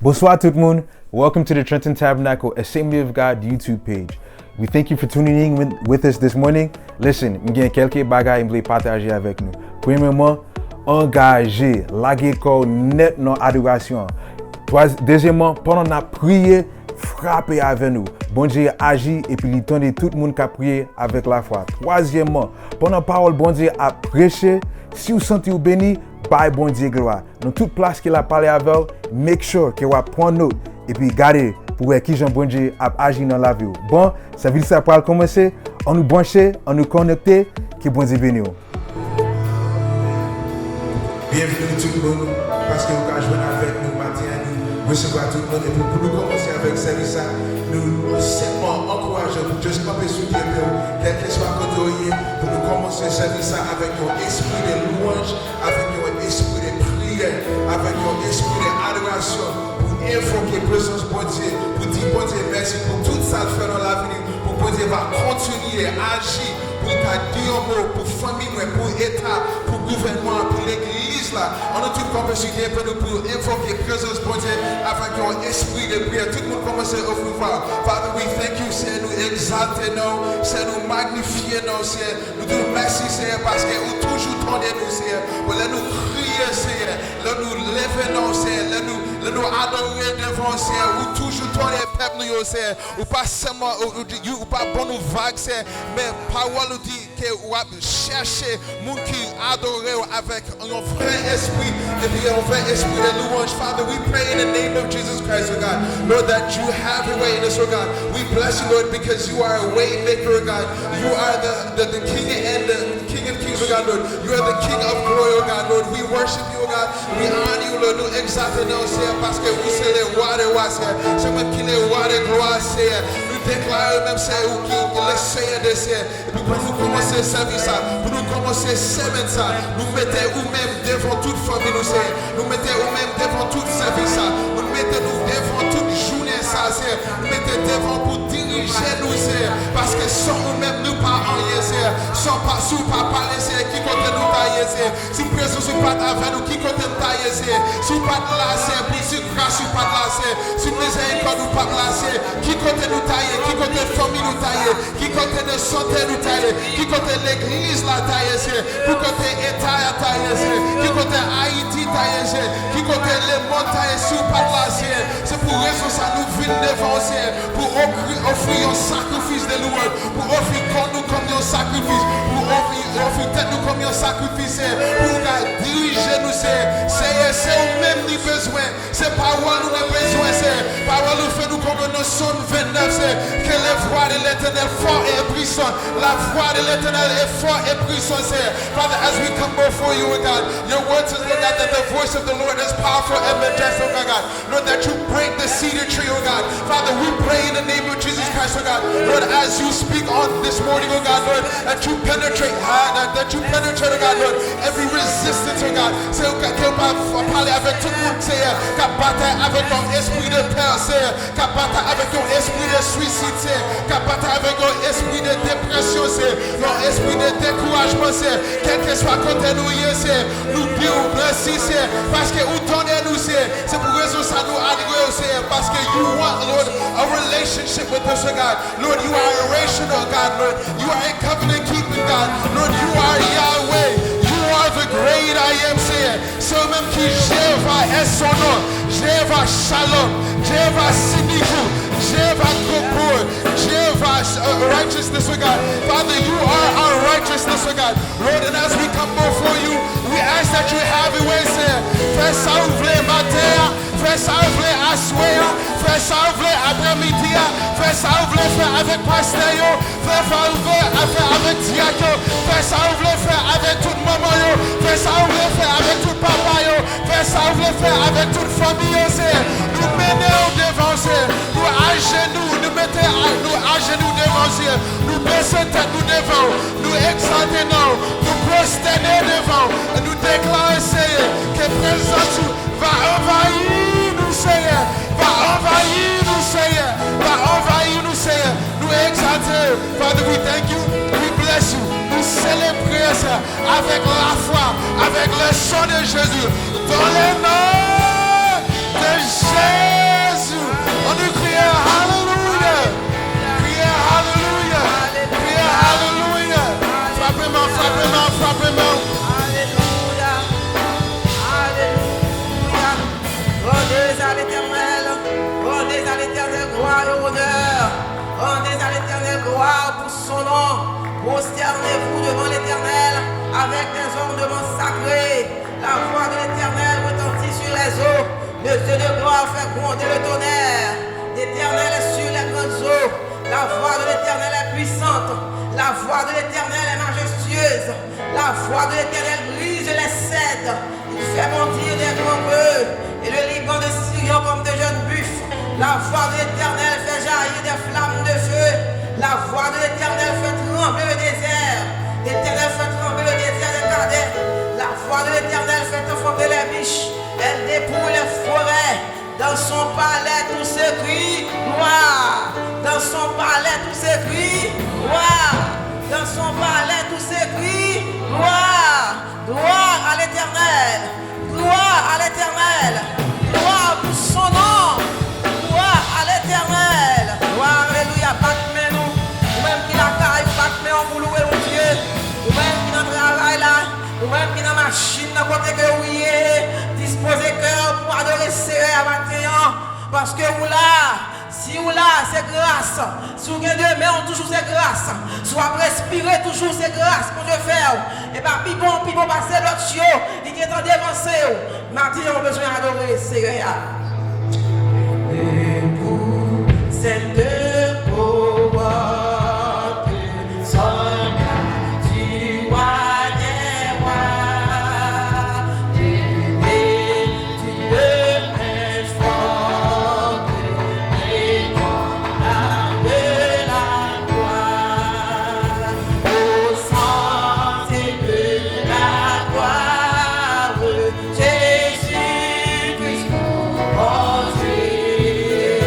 Bonsoir tout le monde. Welcome to the Trenton Tabernacle Assembly of God YouTube page. We thank you for tuning in with us this morning. Listen, il y a quelques bagages que je voulais partager avec nous. Premièrement, engager, laguer corps net dans l'adoration. Deuxièmement, pendant la prière, frapper avec nous. Bon Dieu agit et puis il tente tout le monde qui a prié avec la foi. Troisièmement, pendant la parole, bon Dieu a prêché. Si vous sentez vous béni, bye bon Dieu gloire. Dans toute place qu'il a parlé avec, make sure que vous prenez note et puis gardez pour voir qui Jean bon Dieu a agi dans la vie. Bon, ça veut dire ça pour commencer. On nous brancher, on nous connecter, que bon Dieu bénisse. Bienvenue tout le monde, parce que vous avez joué avec nous matin, nous recevoir tout le monde. Et pour nous commencer avec service, nous simplement encourageons pour juste camper sur Dieu, quel que soit le côté, pour nous commencer service avec un esprit de louange, avec un esprit de prière, avec un esprit d'adoration, pour invoquer la présence de Dieu, pour dire bon Dieu merci pour tout ça que fait dans l'avenir, pour que Dieu va continuer à agir. Pour pour famille, pour l'État, pour le gouvernement, pour l'Église. On a tout compétition pour invoquer la présence de Dieu avec un esprit de prière. Tout le monde commence à offrir. Father, we thank you, c'est nous exalter, c'est nous magnifier, c'est nous dire merci, c'est parce que vous toujours tendez nous, c'est pour nous crier, c'est nous lever, c'est nous adorer devant, c'est ou toujours tendez peuple, c'est ou pas seulement, ou pas bon ou vague, c'est mais parole dit que vous cherchez moun qui adore avec un vrai esprit et puis un vrai esprit de louange. Father, we pray in the name of Jesus Christ, oh God, Lord, that you have your way in us, oh God. We bless you, Lord, because you are a way maker, oh God. You are the King and the King of Kings, oh God, Lord. You are the King of glory, oh God, Lord. We worship you, oh God. We honor you, Lord. Nous exaltons nous, Seigneur, parce que vous c'est les rois des rois, Seigneur. C'est même qui les rois de gloire, Seigneur. Nous déclarons même, Seigneur, qui le Seigneur des cieux. Et puis pour nous commencer à servir ça, pour nous commencer à s'aimer ça, nous mettez vous-même devant toute famille, nous Seigneur. Nous mettez vous-même devant tout service ça. Nous mettez nous devant toute journée ça, Seigneur. Nous mettez devant pour diriger nous, Seigneur. Parce que sans nous-mêmes, nous pas en rien, Seigneur. Sans pas sous pas parler, Seigneur, qui compte nous tailler, Seigneur. Si présence n'est pas avec nous, qui compte nous tailler, Seigneur. Si pas de là, Seigneur, puis si grâce n'est pas de là, Seigneur. Si miséricorde nous pas de là, Seigneur. Qui compte nous tailler, qui compte famille nous tailler, qui compte nous santé nous tailler, qui compte l'église la tailler, Seigneur. Qui compte État tailler, Seigneur. Qui compte Haïti tailler, Seigneur. Qui compte les mondes tailler, si pas de là, Seigneur. C'est pour raison ça nous vient devant, Seigneur. Pour offrir un sacrifice de louange, pour offrir nous comme un sacrifice, pour offrir tête nous comme un sacrifice, pour diriger nous, c'est au-même ni besoin, c'est parole nous avons besoin, parole nous fait nous comme nous sommes 29, que les voix de l'Éternel fort et puissant, la voix de l'Éternel est fort et puissant, Father, as we come before you, God, your word says, Lord, that the voice of the Lord is powerful and majestic, oh God, Lord, that you break the cedar tree, oh God, Father, we pray in the name of Jesus Christ, oh God, Lord, as you speak on this morning, oh God, Lord, that you penetrate, oh God, Lord, every resistance, oh God, c'est au cas qu'on va parler avec tout le monde, qu'à battre avec ton esprit de peur, qu'à battre avec ton esprit de suicide, qu'à battre avec ton esprit de dépression, ton esprit de découragement, quel que soit côté nous, nous disons merci, parce que où t'en es nous, c'est pour raison ça nous adore, parce que you want, Lord, a relationship with us, oh God, Lord, you are a relational God, Lord, you are a covenant keeping God, Lord, you are Yahweh, you are the great I am, c'est même qui Jéhovah est son nom, Jéhovah Shalom, Jéhovah Sidiku, Jehovah Gopur, Jehovah righteousness, oh God. Father, you are our righteousness, oh God. Lord, and as we come before you, we ask that you have your way, sir. Fais ça ouvrir matin, fais ça ouvrir à soir, fais ça ouvrir après-midi, fais ça ouvrir avec pasteur, fais ça ouvrir avec diacre, fais ça ouvrir avec tout maman, fais ça ouvrir avec tout papa, fais ça ouvrir avec toute famille, nous menons devant, nous à genoux, nous mettons à genoux devant, nous baissons tête nous devant, nous exaltons, nous prosternons devant, et nous déclarons, Seigneur, que présence va envahir nous, Seigneur, va envahir nous, Seigneur, va envahir nous, Seigneur, nous exaltons. Father, we thank you, we bless you, nous célébrons ça avec la foi, avec le sang de Jésus, dans le nom de Jésus. gloire et honneur. Rendez à l'Éternel gloire pour son nom. Prosternez-vous devant l'Éternel avec des ornements sacrés. La voix de l'Éternel retentit sur les eaux. Le Dieu de gloire fait gronder le tonnerre. L'Éternel est sur les grandes eaux. La voix de l'Éternel est puissante. La voix de l'Éternel est majestueuse. La voix de l'Éternel brise les cèdres. Il fait bondir des grands bœufs et le Liban de Syrian comme de jeunes buffles. La voix de l'Éternel fait jaillir des flammes de feu. La voix de l'Éternel fait trembler le désert. L'Éternel fait trembler le désert des Cadets. La voix de l'Éternel fait enfanter les biches. Elle dépouille les forêts. Dans son palais tout s'écrit gloire. Dans son palais tout s'écrit gloire. Dans son palais tout s'écrit gloire. Gloire à l'Éternel. Gloire à l'Éternel. Gloire pour son nom. Gloire à l'Éternel. Gloire, alléluia. Batme nous. Nous-mêmes qui la caille, batme en pour louer mon Dieu. Nous-mêmes qui dans le travail là. Nous-mêmes qui dans la machine, dans côté que oui, disposez cœur pour adorer serré à matin. Parce que vous là. Si vous là, c'est grâce. Si vous avez deux mains, toujours c'est grâce. Soit respirer, toujours c'est grâce qu'on Dieu fait. Et pas pipon, passer l'autre chiot. Il est en dévancé. Martin, on a besoin d'adorer. C'est réel. Debout, c'est de pouvoir que soldat du roi des rois. Tu es fort. Jésus-Christ, oh Dieu.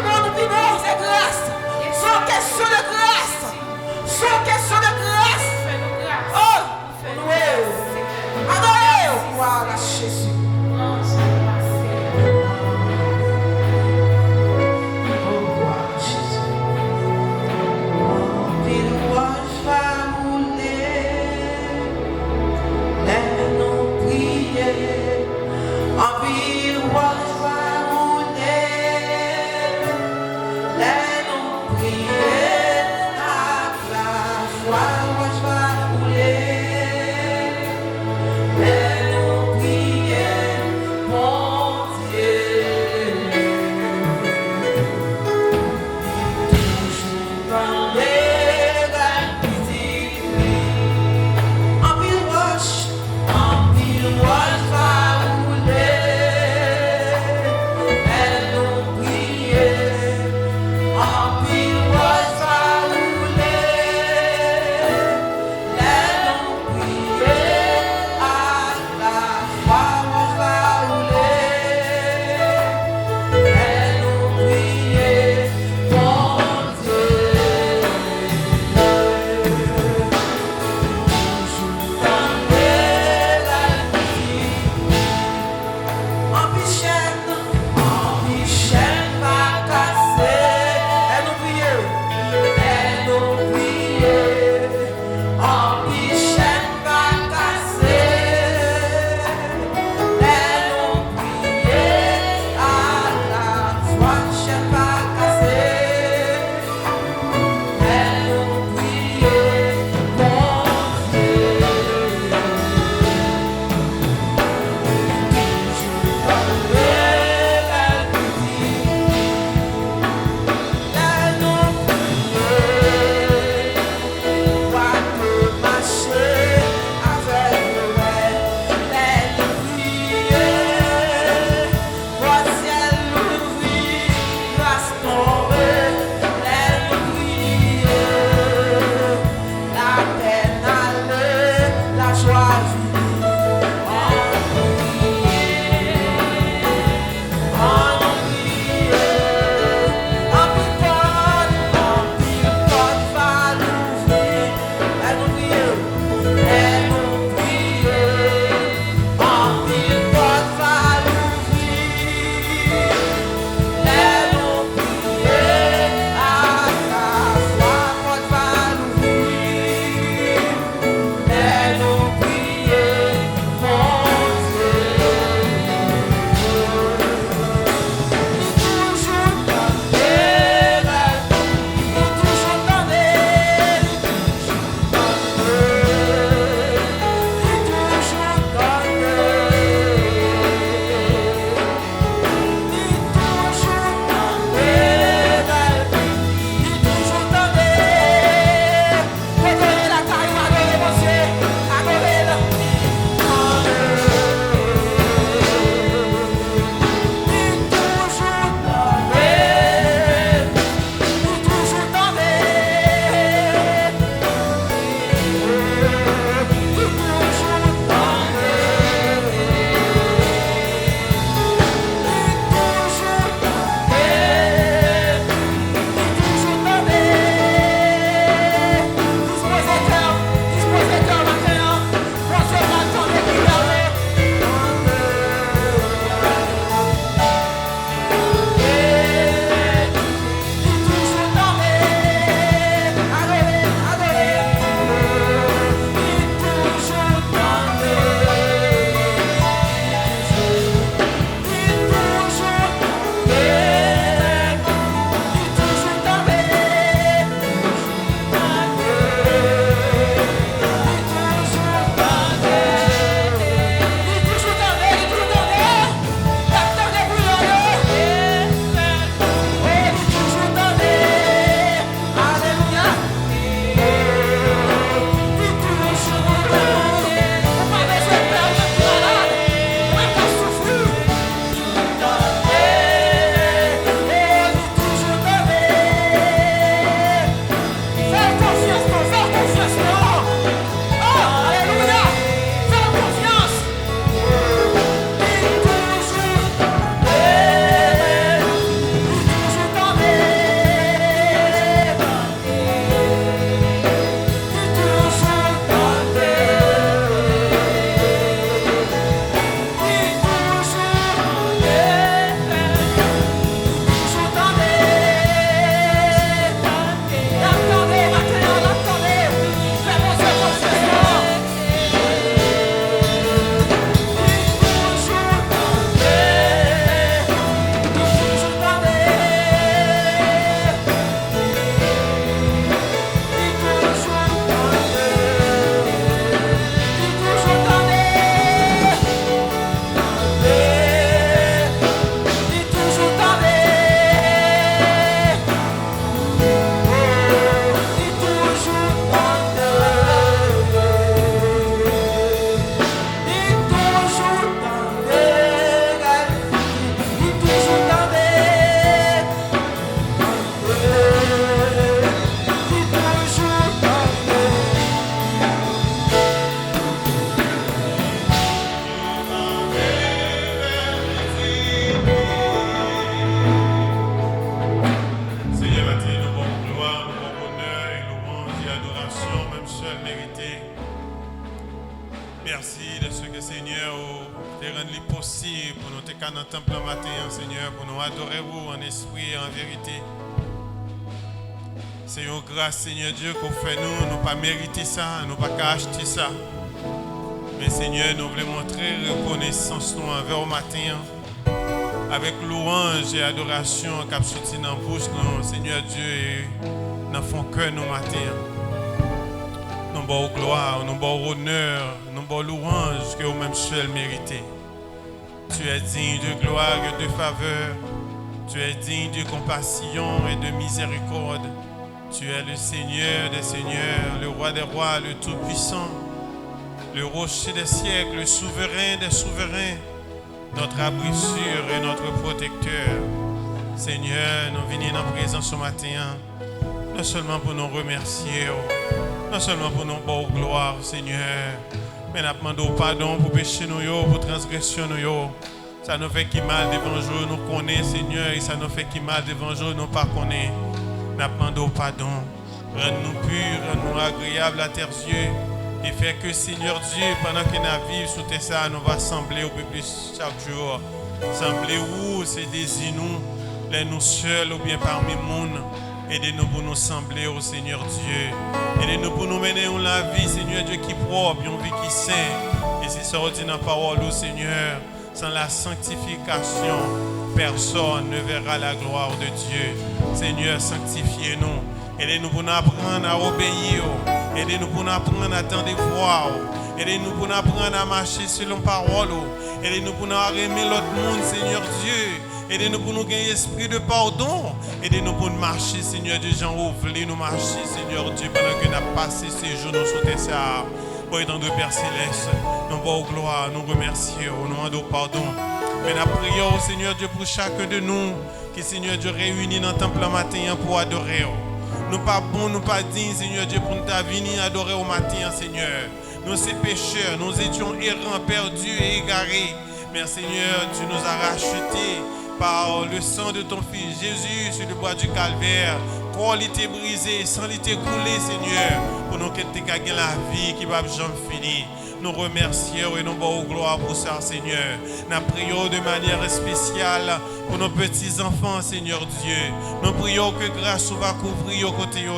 nous vivons, c'est grâce. Sans question de grâce. Sans question de grâce. Oh, adorez-vous. Voilà, Jésus. seul mérité. Merci de ce que Seigneur te rendu possible pour nous te dans le temple le matin, Seigneur, pour nous adorer vous en esprit et en vérité. C'est une grâce, Seigneur Dieu, qu'on fait nous pas mériter ça, nous pas qu'à acheter ça. Mais Seigneur, nous voulons montrer reconnaissance nous envers au matin, avec louange et adoration qui a sorti dans la bouche, nous, Seigneur Dieu, et dans le cœur nous matin. Nous avons gloire, nous avons honneur, nous avons louange que vous-même seul méritez. Tu es digne de gloire et de faveur. Tu es digne de compassion et de miséricorde. Tu es le Seigneur des seigneurs, le roi des rois, le tout-puissant, le rocher des siècles, le souverain des souverains, notre abri sûr et notre protecteur. Seigneur, nous venons en présence ce matin, non seulement pour nous remercier, non seulement pour nous bonne gloire, Seigneur, mais nous demandons pardon pour péché nous, pour transgression nous. Ça nous fait qui mal devant jour, nous connaissons, Seigneur, et ça nous fait qui mal devant jour, nous pas connaissons. Nous demandons pardon. Rends-nous purs, rends-nous agréables à tes yeux. Et fais que, Seigneur Dieu, pendant que nous vivons sous tes ça, nous va sembler au peu plus chaque jour. Sembler où c'est désir-nous, les nous seuls ou bien parmi le monde. Aidez-nous pour nous sembler au Seigneur Dieu. Aidez-nous pour nous mener dans la vie, Seigneur Dieu, qui propre, une vie qui sainte. Et c'est sorti dans la parole, Seigneur. Sans la sanctification, personne ne verra la gloire de Dieu. Seigneur, sanctifiez-nous. Aidez-nous pour nous apprendre à obéir. Aidez-nous pour nous apprendre à attendre voir. Aidez-nous pour nous apprendre à marcher selon parole. Aidez-nous pour nous aimer l'autre monde, Seigneur Dieu. Aidez-nous pour nous gagner esprit de pardon. Aidez-nous pour nous marcher, Seigneur Dieu. Jean, vous voulez nous marcher, Seigneur Dieu, pendant que nous avons passé ces jours sous tes ça. Pour étant de Père Céleste, nous voulons gloire, nous remercions, nous demandons pardon. Mais nous prions, Seigneur Dieu, pour chacun de nous, qui, Seigneur Dieu, réunis dans le temple le matin pour adorer. Nous pas bons, nous pas dignes, Seigneur Dieu, pour nous venir adorer au matin, Seigneur. Nous sommes pécheurs, nous étions errants, perdus et égarés. Mais Seigneur, tu nous as rachetés par le sang de ton Fils Jésus sur le bois du Calvaire. Corps était brisé, sang était coulé, Seigneur, pour nous que tu aies gagné la vie qui va jamais finir. Nous remercions et nous donnons gloire pour ça, Seigneur. Nous prions de manière spéciale pour nos petits-enfants, Seigneur Dieu. Nous prions que grâce va couvrir au côté de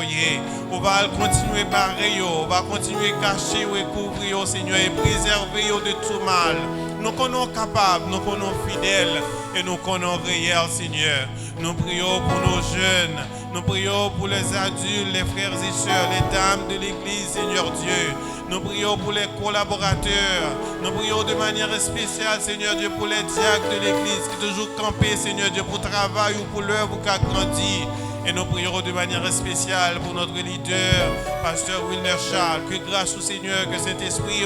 on va continuer à barrer, on va continuer à cacher et couvrir, Seigneur, et préserver de tout mal. Nous connaissons capables, nous connaissons fidèles et nous connaissons réels, Seigneur. Nous prions pour nos jeunes, nous prions pour les adultes, les frères et sœurs, les dames de l'Église, Seigneur Dieu. Nous prions pour les collaborateurs. Nous prions de manière spéciale, Seigneur Dieu, pour les diacres de l'Église qui toujours campés, Seigneur Dieu, pour travail ou pour l'œuvre qui a grandi. Et nous prions de manière spéciale pour notre leader, Pasteur Wilner Charles, que grâce au Seigneur, que Saint-Esprit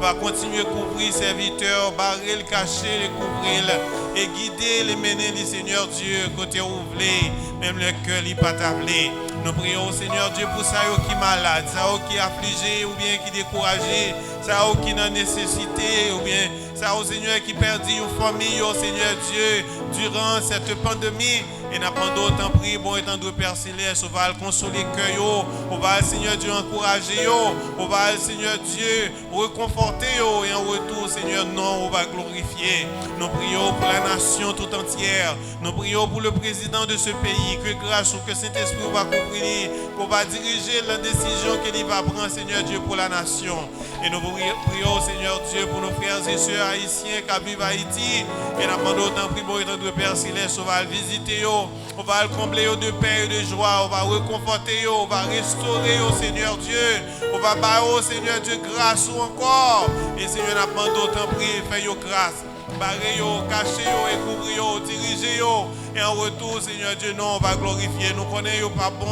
va continuer à couvrir ses serviteurs, barrer le cacher, les couvrir et guider, les mener, les Seigneur Dieu, côté ouvré, même le cœur n'est pas tablé. Nous prions au Seigneur Dieu pour ça qui est malade, ça qui est affligé ou bien qui est découragé, ça qui est en nécessité ou bien ça au Seigneur qui perdit une famille, au Seigneur Dieu, durant cette pandémie. Et nous avons autant prié, bon étant de Père Céleste, on va le consoler le cœur, on va le Seigneur Dieu encourager, on va le Seigneur Dieu réconforter, et en retour, Seigneur, non, on va glorifier. Nous prions pour la nation tout entière, nous prions pour le président de ce pays, que grâce au que Saint-Esprit va couvrir, qu'on va diriger la décision qu'il va prendre, Seigneur Dieu, pour la nation. Et nous prions, Seigneur Dieu, pour nos frères et sœurs haïtiens qui vivent à Haïti, et nous demandons autant prier, bon étant de Père Céleste, on va le visiter, on va le combler de paix et de joie. On va réconforter, on va restaurer au Seigneur Dieu. On va battre au Seigneur Dieu grâce ou encore. Et Seigneur, n'a pas d'autant prier, fais grâce. Barrer, cacher, et couvrir, diriger. Et en retour, Seigneur Dieu, non, on va glorifier. Nous connaissons pas bon,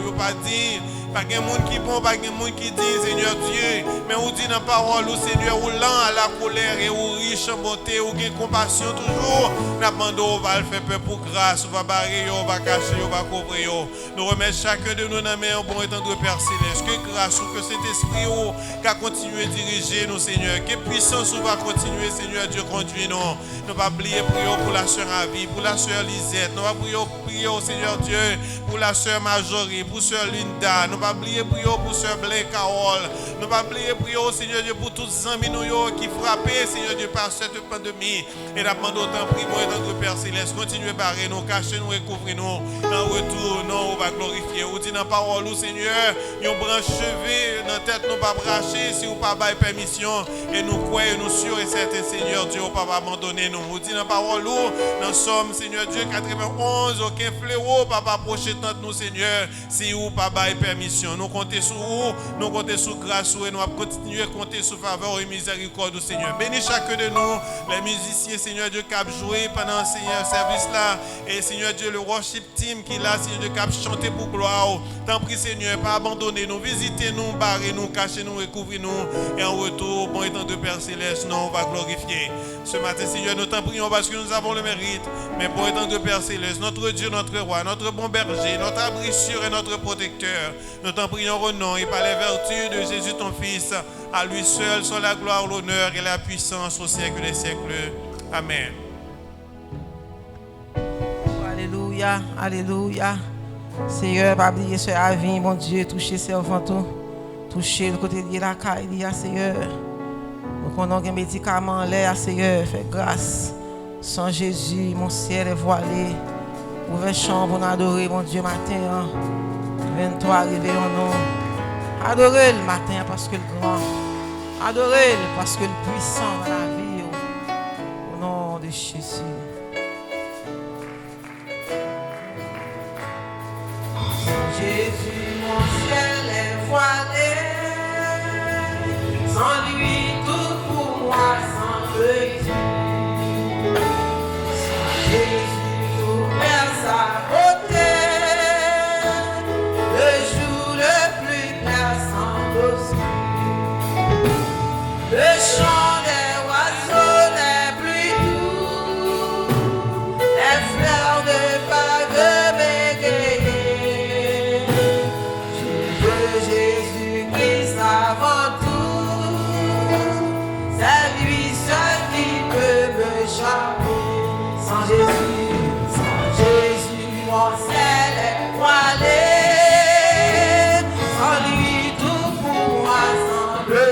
nous pas dit. Pas de monde qui bon, pas de monde qui dit, Seigneur Dieu. Mais on dit dans la parole, au Seigneur, ou lent à la colère et ou riche en bonté, ou gain compassion toujours. Nous demandons, on va le faire peu pour grâce, on va barrer, on va cacher, on va couvrir. Nous remettons chacun de nous dans la main, bon étant de Père Céleste. Que grâce ou que cet esprit qui a continué à diriger nous, Seigneur. Que puissance ou va continuer, Seigneur Dieu, conduire nous. Nous va prier pour la sœur Avi, pour la sœur Lisette. Nous va prier, Seigneur Dieu, pour la sœur Majorie, pour sœur Linda. Nous pas oublier prier pour Sœur Blé Carole. Nous pas oublier prier, Seigneur Dieu, pour tous les amis qui frappent, Seigneur Dieu, par cette pandémie. Et nous demandons autant prier pour notre Père Céleste. Continuez à barrer nous, cacher nous, recouvrir nous. En retour, nous, on va glorifier. Vous dites dans la parole, Seigneur, nous branche cheveux, dans la tête, nous pas bracher, si vous pas bailler permission. Et nous croyons, nous sûrs et certains, Seigneur Dieu, pas abandonner nous. Vous dites dans la parole, dans Somme, Seigneur Dieu, 91, aucun fléau, pas approcher de nous, Seigneur, si vous pas bailler permission. Nous comptons sur vous, nous comptons sur grâce, et nous allons continuer à compter sur faveur et miséricorde, Seigneur. Bénis chacun de nous, les musiciens, Seigneur Dieu, qui a joué pendant ce service là, et Seigneur Dieu, le worship team qui est là, Seigneur Dieu, qui a chanté pour gloire. T'en prie, Seigneur, pas abandonner nous, visitez nous, barrez nous, cachez nous, recouvrez nous, et en retour, bon étant de Père Céleste, nous on va glorifier. Ce matin, Seigneur, nous t'en prions parce que nous avons le mérite, mais bon étant de Père Céleste, notre Dieu, notre roi, notre bon berger, notre abri sûr et notre protecteur, nous t'en prions au nom et par les vertus de Jésus ton Fils, à lui seul sont la gloire, l'honneur et la puissance au siècle des siècles. Amen. Alléluia, alléluia. Seigneur, pas oublier ce avis, mon Dieu, toucher ses enfants, toucher le côté de la caille, Seigneur. Nous connaissons un médicament en l'air, Seigneur, fais grâce. Sans Jésus, mon ciel est voilé. Ouvre chambre pour adorer, mon Dieu, matin. 23, réveillons-nous. Adorez le matin parce que le grand. Adorez-le parce que le puissant dans la vie. Au nom de Jésus. Jésus, mon ciel est voilé. Sans lui, tout pour moi sans Jésus, tout perce à côté. Le jour le plus clair sans aussi. Le chant des oiseaux les plus doux. Les fleurs de bague bégayées. Je veux Jésus-Christ avant tout. C'est lui seul qui peut me charmer. Sans Jésus, mon ciel est voilé. Sans lui, tout pour moi semble.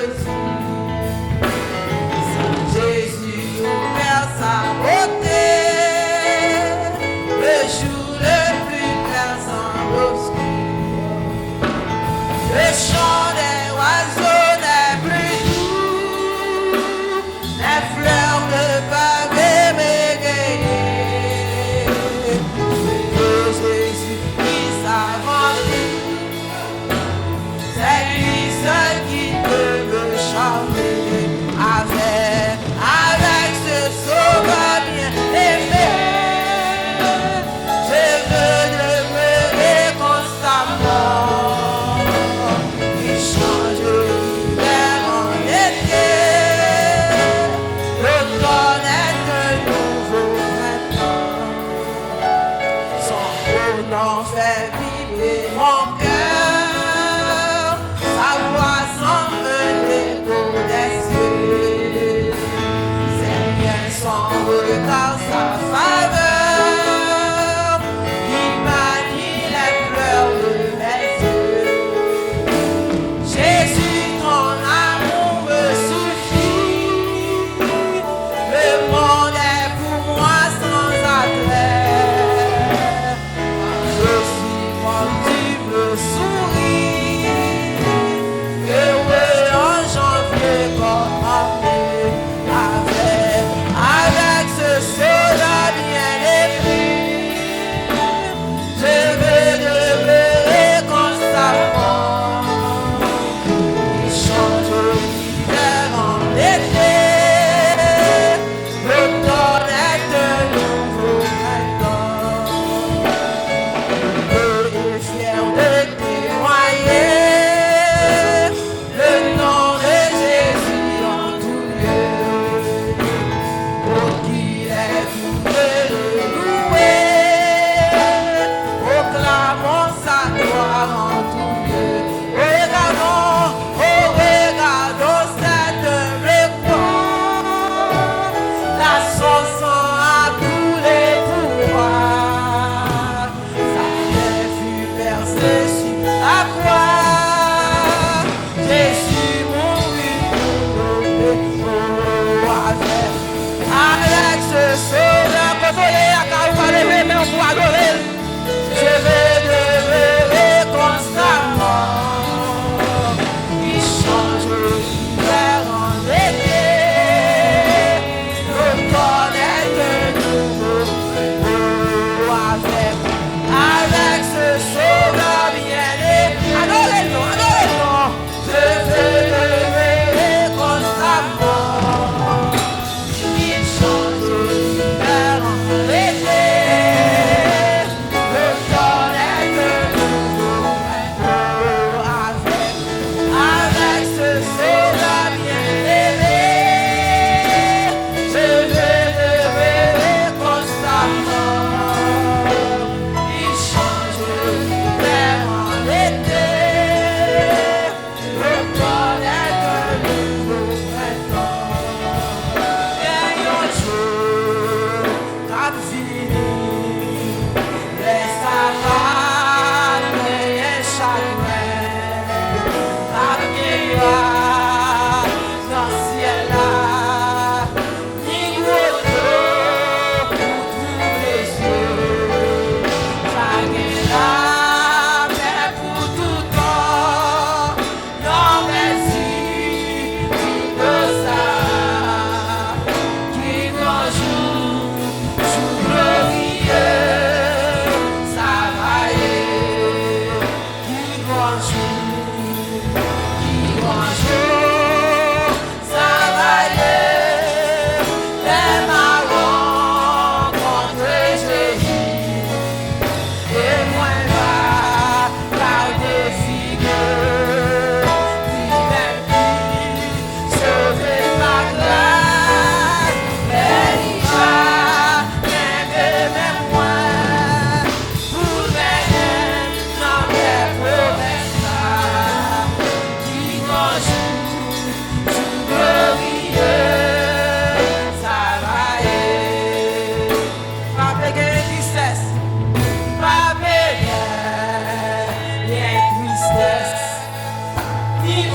Qui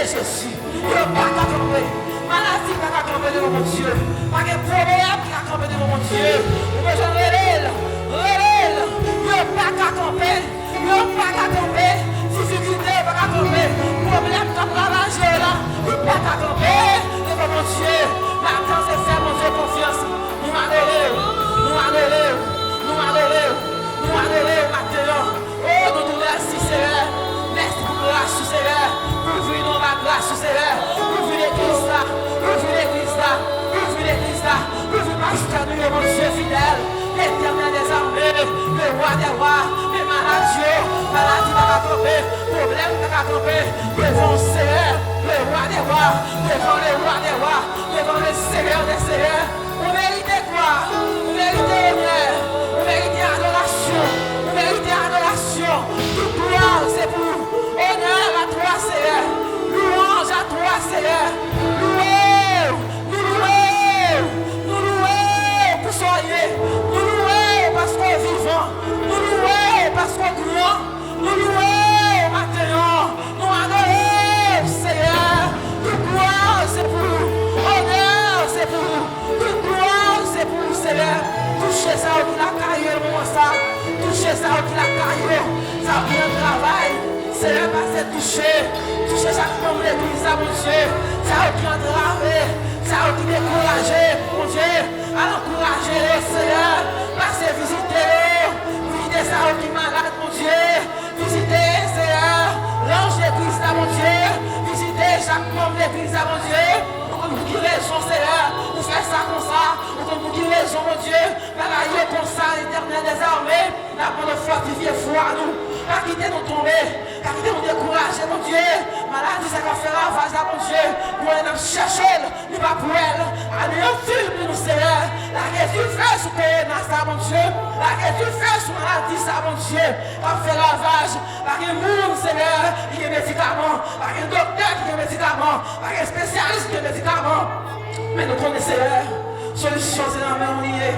Jésus. Il n'y a pas qu'à tomber. Maladie qui a campé devant mon Dieu. Pas de problème qui a campé devant mon Dieu. Vous besoin de relève. Il n'y a pas qu'à tomber. Il n'y a pas qu'à tomber. Difficulté, pas qu'à tomber. Problème comme ravagé là. Il n'y a pas qu'à tomber devant mon Dieu. Maintenant, c'est faire mon Dieu confiance. Nous allons. Maintenant. Oh, nous merci, Seigneur. Merci pour grâce, Seigneur. Pour venir dans ma grâce, Seigneur. Pour venir l'église là. Pour venir l'église là. Pour venir l'église là. Pour venir pasteur nous, mon Dieu fidèle. L'éternel des armées. Le roi des rois. Les maladies. Maladie qui va tomber. Problème qui va tomber. Devant le Seigneur. Le roi des rois. Devant le roi des rois. Devant le Seigneur des seigneurs. Vous méritez quoi? Vous méritez honneur. Vous méritez adoration. Vous méritez adoration. Toute gloire, c'est pour vous. Honneur à toi, Seigneur. Louange à toi, Seigneur. Louez. Nous louez. Nous louez pour soyez. Nous louez parce qu'on est vivant. Nous louez parce qu'on est grand. Nous louez maintenant. Nous adorons, Seigneur. Toute gloire, c'est pour vous. Honneur, c'est pour vous. Toute gloire, c'est pour vous, Seigneur. Touchez ça au la carrière, mon ça. Touchez ça au la carrière. Ça prend un travail. Seigneur, pas se toucher. Touchez chaque membre de l'église, mon Dieu. Ça a pris un travail. Ça a pris décourager, mon Dieu. À encourager, Seigneur. Passez visiter. Visitez ça au qui malade, mon Dieu. Visitez, Seigneur. L'ange de l'église, mon Dieu. Visitez chaque membre de l'église, mon Dieu. Pour qui raison, Seigneur, vous faites ça comme ça, pour qui raison, mon Dieu, bagaille comme ça, l'éternel des armées, la bonne fortifiée foi nous, pas quitter nous tomber, pas quitter nous décourager, mon Dieu, maladie, ça va faire ravage, mon Dieu, pour aller nous chercher, nous pas pour elle, anéantir nous, Seigneur, la que tu fais sous pénal, ça, mon Dieu, la que tu fais sous maladie, ça, mon Dieu, va faire ravage, par un monde, Seigneur, qui est médicament, par un docteur qui est médicament, par un spécialiste qui est médicament. Mais nous connaissons solution, c'est dans la main liée.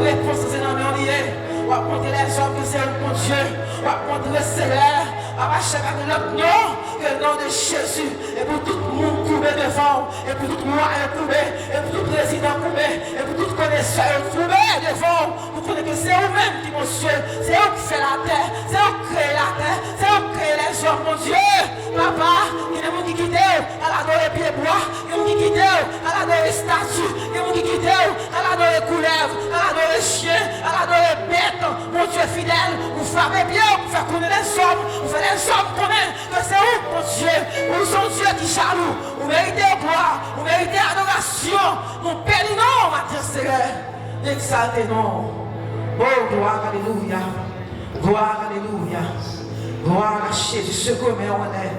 Réponse, c'est dans la main liée. On va monter les hommes que c'est mon Dieu. On va monter le Seigneur. On va chercher notre nom, le nom de Jésus. Et pour tout le monde couper devant. Et pour tout le monde couper. Et pour tout le président couper. Et pour tout le connaisseur couper devant. Vous connaissez que c'est vous-même qui, mon Dieu. C'est eux qui fait la terre. C'est eux qui créent la terre. C'est eux qui créent les hommes, mon Dieu. Papa, il y a des gens qui quittent à l'adorer les pieds bois. Il y a des gens qui quittent à l'adorer les statues. Il y a des gens qui quittent à l'adorer les couleuvres. À l'adorer les chiens. À l'adorer les bêtes. Mon Dieu fidèle. Vous frappez bien. Vous faites connaître les hommes. Vous faites les hommes connaître que c'est vous, mon Dieu. Vous sommes Dieu qui jaloux. Vous méritez gloire. Vous méritez adoration. Nous bénissons, matin, Seigneur. Exaltez non. Oh, gloire, alléluia. Gloire, alléluia. Gloire à Jésus. Ce qu'on met en l'air.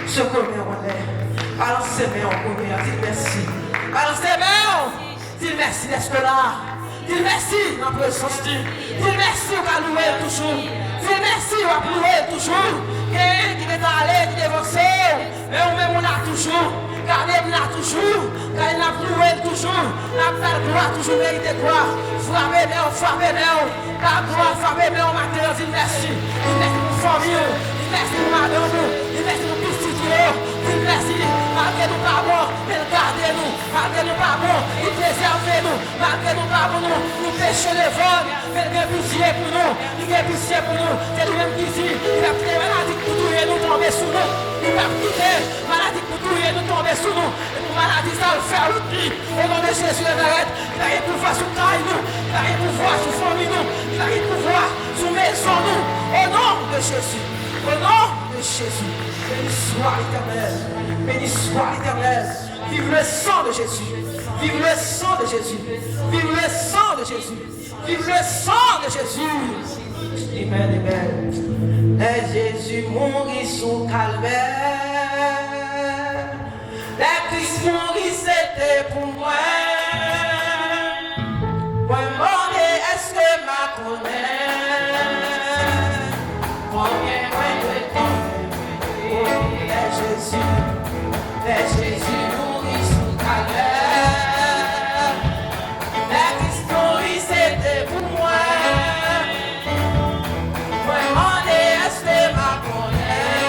Ce qu'on met en l'air. Balancez mes en première. Dis merci. Balancez mes. Dis merci d'être là. Dis merci dans la présence de Dieu. Dis merci à louer toujours. Dis merci à louer toujours. Qui est allé, qui est avancé. Mais on l'a toujours. Gardez-nous là toujours. Gardez-nous là louer toujours. La gloire toujours mérite gloire. Frappez-nous. La gloire, frappez-nous matin. Dis merci. Dis merci pour famille. Dis merci pour madame. Dis merci pour petit Dieu. Dis merci. Malgré nous pas bon, mais gardez-nous. Malgré nous pas bon, il préservez-nous. Malgré nous pas bon, nous péchons les vols. Mais il y a pitié pour nous. Il y a pitié pour nous. C'est lui-même qui dit. Il a pris les maladies pour tout et nous tomber sous nous. Il va quitter. Maladie pour tout et nous tomber sous nous. Et pour maladie, ça le fait aussi. Au nom de Jésus de Nazareth, il a rien pour voir sur taille nous. Il a rien pour voir sur famille nous. Il a rien pour voir sur maison nous. Au nom de Jésus. Au nom de Jésus. Béni soit l'Éternel. Béni soit l'Éternel. Vive le sang de Jésus. Vive le sang de Jésus. Vive le sang de Jésus. Vive le sang de Jésus. Amen, amen. Et Jésus mourit sous calvaire. Le Christ mourit, c'était pour moi. Moi, demander, est-ce que ma connaît? Combien Jésus mourit sous calvaire. La Christ mourit, c'était pour moi. Moi, demander, est-ce que ma connaît?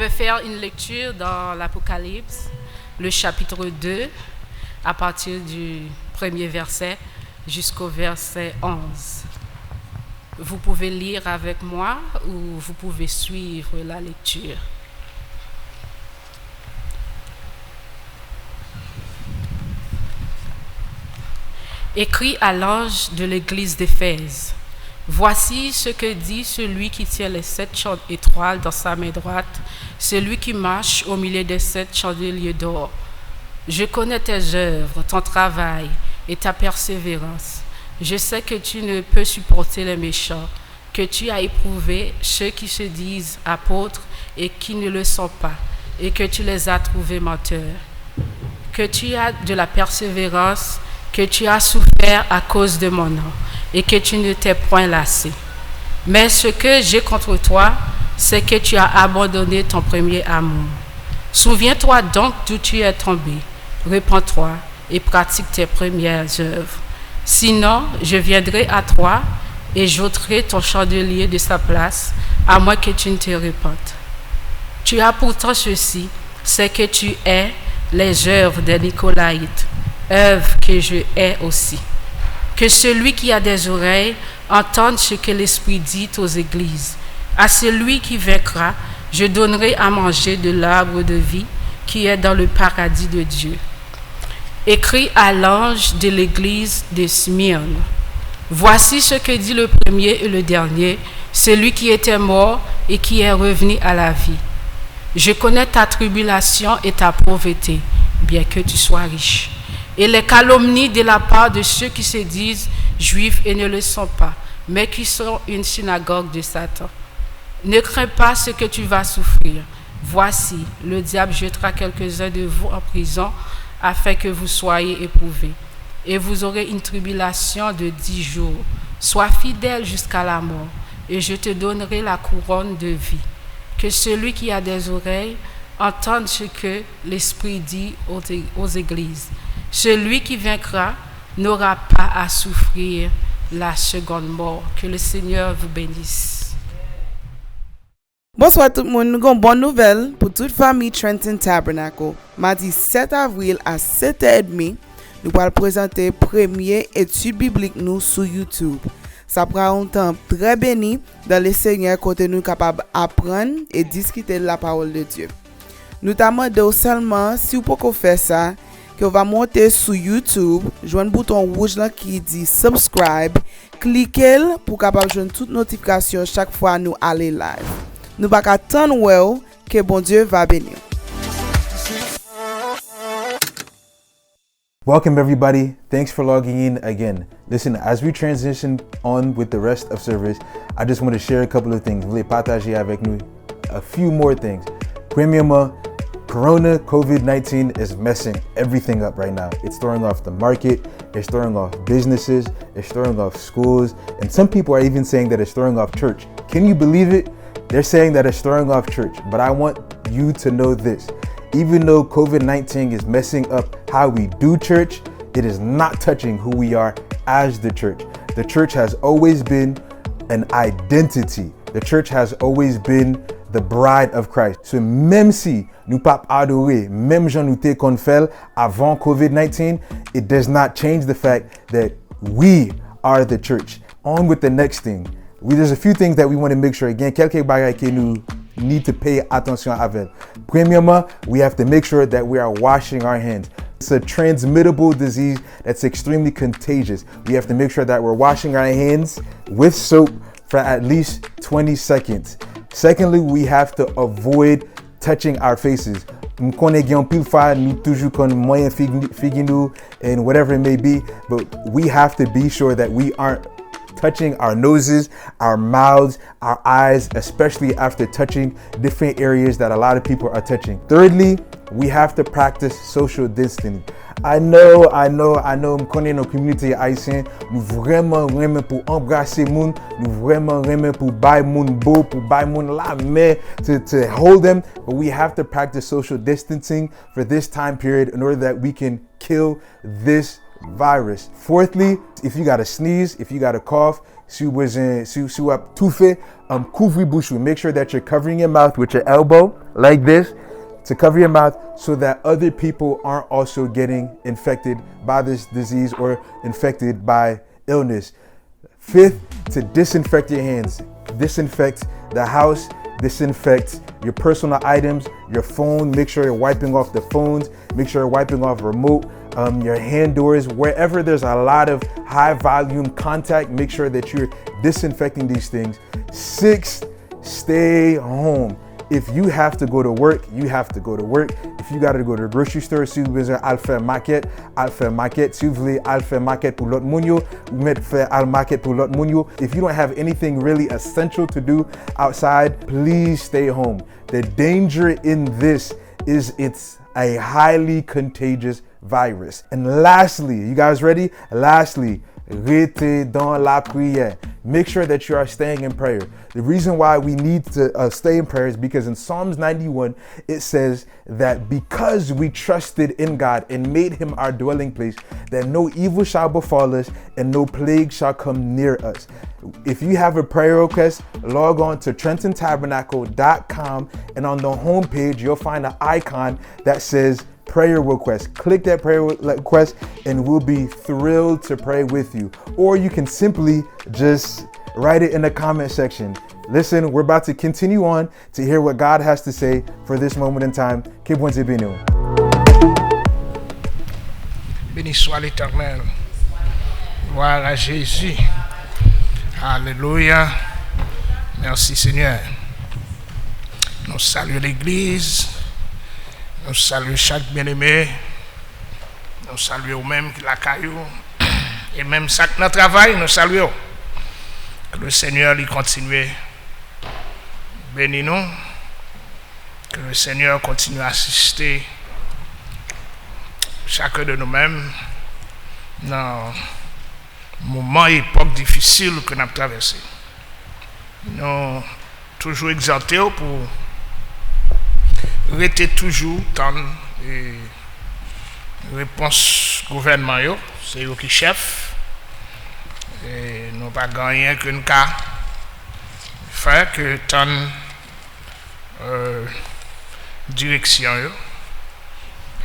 vais faire une lecture dans l'Apocalypse, le chapitre 2, à partir du premier verset jusqu'au verset 11. Vous pouvez lire avec moi ou vous pouvez suivre la lecture. Écrit à l'ange de l'église d'Éphèse. Voici ce que dit celui qui tient les 7 étoiles dans sa main droite, celui qui marche au milieu des 7 chandeliers d'or. Je connais tes œuvres, ton travail et ta persévérance. Je sais que tu ne peux supporter les méchants, que tu as éprouvé ceux qui se disent apôtres et qui ne le sont pas, et que tu les as trouvés menteurs. Que tu as de la persévérance, que tu as souffert à cause de mon nom, et que tu ne t'es point lassé. Mais ce que j'ai contre toi, c'est que tu as abandonné ton premier amour. Souviens-toi donc d'où tu es tombé. Repens-toi et pratique tes premières œuvres. Sinon, je viendrai à toi et j'ôterai ton chandelier de sa place, à moins que tu ne te repentes. Tu as pourtant ceci, c'est que tu hais les œuvres des Nicolaïtes, œuvres que je hais aussi. Que celui qui a des oreilles entende ce que l'Esprit dit aux églises. À celui qui vaincra, je donnerai à manger de l'arbre de vie qui est dans le paradis de Dieu. Écrit à l'ange de l'église de Smyrne. Voici ce que dit le premier et le dernier, celui qui était mort et qui est revenu à la vie. Je connais ta tribulation et ta pauvreté, bien que tu sois riche, et les calomnies de la part de ceux qui se disent juifs et ne le sont pas, mais qui sont une synagogue de Satan. Ne crains pas ce que tu vas souffrir. Voici, le diable jettera quelques-uns de vous en prison, afin que vous soyez éprouvés. Et vous aurez une tribulation de 10 jours. Sois fidèle jusqu'à la mort, et je te donnerai la couronne de vie. Que celui qui a des oreilles entende ce que l'Esprit dit aux églises. Celui qui vaincra n'aura pas à souffrir la seconde mort. Que le Seigneur vous bénisse. Bonsoir tout le monde, nous avons une bonne nouvelle pour toute famille Trenton Tabernacle. Mardi 7 avril à 7h30, nous allons présenter première étude biblique nous sur YouTube. Ça prend un temps très béni dans le Seigneur côté nous capables d'apprendre et discuter de la parole de Dieu. Nous demandons seulement, si vous pouvez faire ça, que vous va monter sur YouTube, jouer un bouton rouge là qui dit subscribe, cliquez pour capable joindre toute notification chaque fois nous aller live. Nous pas attendre well que bon Dieu va bénir. Welcome everybody. Thanks for logging in again. Listen, as we transition on with the rest of service, I just want to share a couple of things. Je voulais partager avec nous a few more things. Premièrement, Corona COVID-19 is messing everything up right now. It's throwing off the market, it's throwing off businesses, it's throwing off schools, and some people are even saying that it's throwing off church. Can you believe it? They're saying that it's throwing off church, but I want you to know this. Even though COVID-19 is messing up how we do church, it is not touching who we are as the church. The church has always been an identity. The church has always been the bride of Christ. So même si nous pas adorer, même Jean nous te kon fait avant COVID-19, it does not change the fact that we are the church. On with the next thing. There's a few things that we want to make sure. Again, quelques bagages que nous need to pay attention avec. Premièrement, we have to make sure that we are washing our hands. It's a transmittable disease that's extremely contagious. We have to make sure that we're washing our hands with soap for at least 20 seconds. Secondly, we have to avoid touching our faces. Nous connaissons pile fois, nous toujours con moyen figi nous and whatever it may be, but we have to be sure that we aren't touching our noses, our mouths, our eyes, especially after touching different areas that a lot of people are touching. Thirdly, we have to practice social distancing. I know, m'konne nos communauté haïtienne, nous vraiment remen pour embrasser moun, nous vraiment remen pour bay moun beau, pour bay moun la main, to hold them, but we have to practice social distancing for this time period in order that we can kill this virus. Fourthly, if you got to sneeze, if you got to cough, si vous avez tout fait, couvrez bouche. Make sure that you're covering your mouth with your elbow like this to cover your mouth so that other people aren't also getting infected by this disease or infected by illness. Fifth, to disinfect your hands. Disinfect the house, disinfect your personal items, your phone. Make sure you're wiping off the phones. Make sure you're wiping off remote, your hand doors. Wherever there's a lot of high volume contact, make sure that you're disinfecting these things. Sixth, stay home. If you have to go to work, you have to go to work. If you got to go to the grocery store, si vous besoin de faire market, si vous voulez faire market pour l'autre monde, vous mettez faire market pour l'autre monde. If you don't have anything really essential to do outside, please stay home. The danger in this is it's a highly contagious virus. And lastly, you guys ready? Lastly, restez dans la prière. Make sure that you are staying in prayer. The reason why we need to stay in prayer is because in Psalms 91, it says that because we trusted in God and made him our dwelling place, that no evil shall befall us and no plague shall come near us. If you have a prayer request, log on to TrentonTabernacle.com, and on the homepage, you'll find an icon that says prayer request. Click that prayer request and we'll be thrilled to pray with you. Or you can simply just write it in the comment section. Listen, we're about to continue on to hear what God has to say for this moment in time. Keep on to be new. Béni soit l'Éternel. Gloire à Jésus. Alléluia. Merci Seigneur. Nous saluons l'Église. Nous saluons chaque bien-aimé. Nous saluons même la caillou. Et même chaque notre travail, nous saluons. Que le Seigneur lui continue. Bénis nous. Que le Seigneur continue à assister chacun de nous-mêmes dans le moment et époque difficile que nous avons traversé. Nous toujours exhortés pour rester toujours dans les réponses gouvernement, c'est eux qui chef. Et nous pas gagné qu'une cas faire que tant direction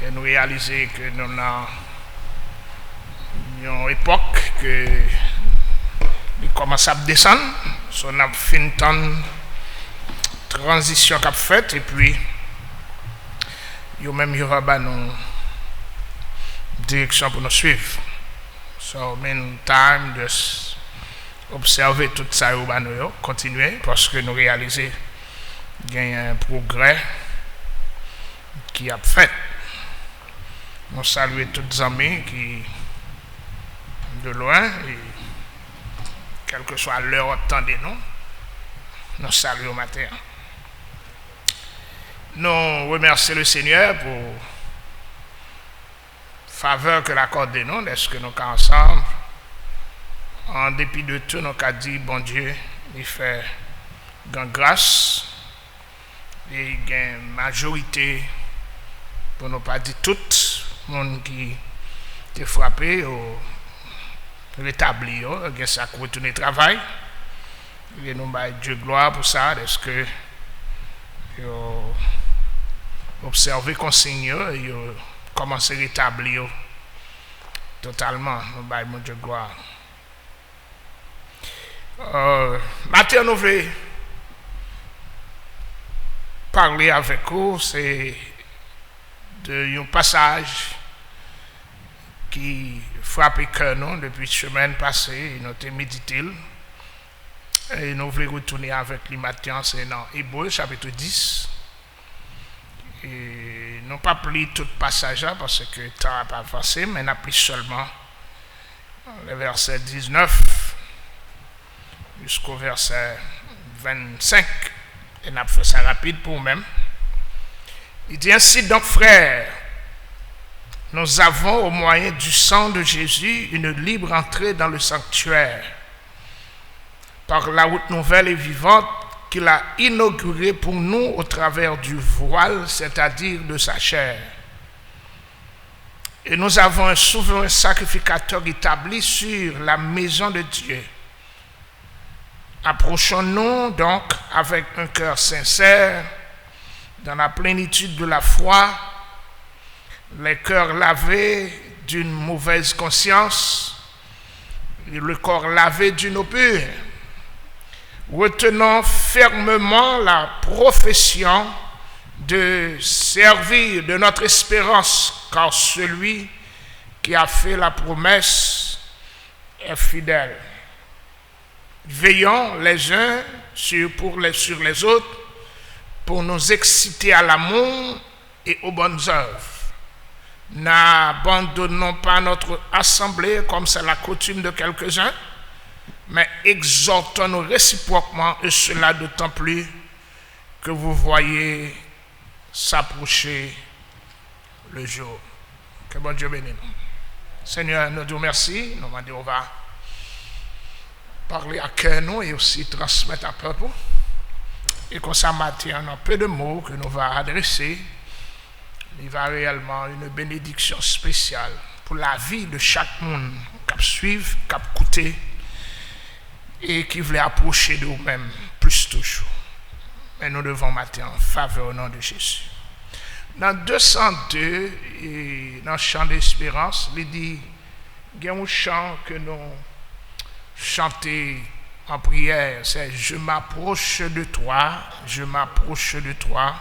et nous réaliser que nous avons une époque que il commence à descendre, on a fait une transition qu'a faite et puis il y aura une direction pour nous suivre. So, mean time de observer tout ça et continuer parce que nous réalisons qu'il y a un progrès qui a fait. Nous saluons tous les amis qui de loin et quelle que soit l'heure attendez-nous, nous saluons matin. Nous remercions le Seigneur pour faveur que l'accorde-nous, est-ce que nous sommes ensemble, en dépit de tout, nous avons dit, bon Dieu, il fait grâce, et il y a une majorité, pour ne pas dire tout, le monde qui est frappé, ou rétabli, il y a ça qui retourne au travail, et nous avons Dieu gloire pour ça, est-ce que observer consigne, et commencer à rétablir totalement. Nous avons mon Dieu gloire. Maintenant, nous voulons parler avec vous, c'est d'un passage qui frappe le cœur depuis la semaine passée, nous avons médité. Et nous voulons retourner avec lui maintenant, c'est dans Hébreux chapitre 10. Et nous pas pris tout le passage parce que le temps n'a pas avancé, mais nous avons pris seulement le verset 19 jusqu'au verset 25. Et nous avons fait ça rapide pour nous-mêmes. Il dit ainsi donc, frères, nous avons au moyen du sang de Jésus une libre entrée dans le sanctuaire par la route nouvelle et vivante qu'il a inaugurée pour nous au travers du voile, c'est-à-dire de sa chair. Et nous avons un souverain sacrificateur établi sur la maison de Dieu. Approchons-nous donc avec un cœur sincère, dans la plénitude de la foi, les cœurs lavés d'une mauvaise conscience, et le corps lavé d'une eau pure. Retenons fermement la profession de servir de notre espérance, car celui qui a fait la promesse est fidèle. Veillons les uns sur les autres pour nous exciter à l'amour et aux bonnes œuvres. N'abandonnons pas notre assemblée comme c'est la coutume de quelques-uns, mais exhortons-nous réciproquement, et cela d'autant plus que vous voyez s'approcher le jour. Que bon Dieu bénisse nous. Seigneur, nous te remercions. Nous demandons, on va parler à cœur nous et aussi transmettre à peuple. Et qu'on s'en maintient en peu de mots que nous va adresser. Il va réellement une bénédiction spéciale pour la vie de chaque monde qui suit, qui écoute et qui voulait approcher de nous-mêmes plus toujours. Mais nous devons mater en faveur au nom de Jésus. Dans 202, et dans le chant d'espérance, il dit, il y a un chant que nous chantons en prière, c'est « Je m'approche de toi, je m'approche de toi,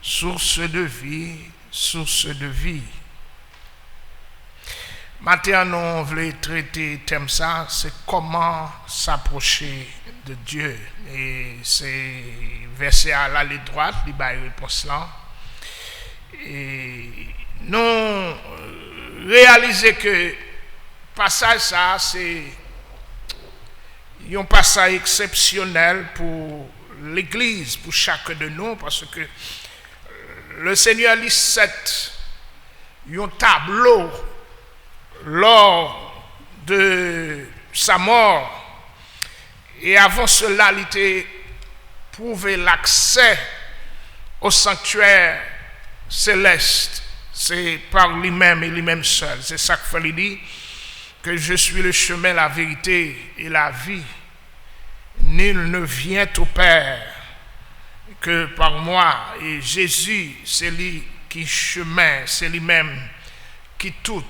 source de vie, source de vie ». Maintenant, nous voulons traiter le thème ça, c'est comment s'approcher de Dieu. Et c'est verset à la ligne droite, il y a une réponse là. Et nous réalisons que passage ça, c'est un passage exceptionnel pour l'Église, pour chacun de nous, parce que le Seigneur lit un tableau lors de sa mort, et avant cela, il était prouvé l'accès au sanctuaire céleste. C'est par lui-même et lui-même seul. C'est ça qu'il fallait dire, que je suis le chemin, la vérité et la vie. Nul ne vient au Père que par moi. Et Jésus, c'est lui qui chemin, c'est lui-même qui tout.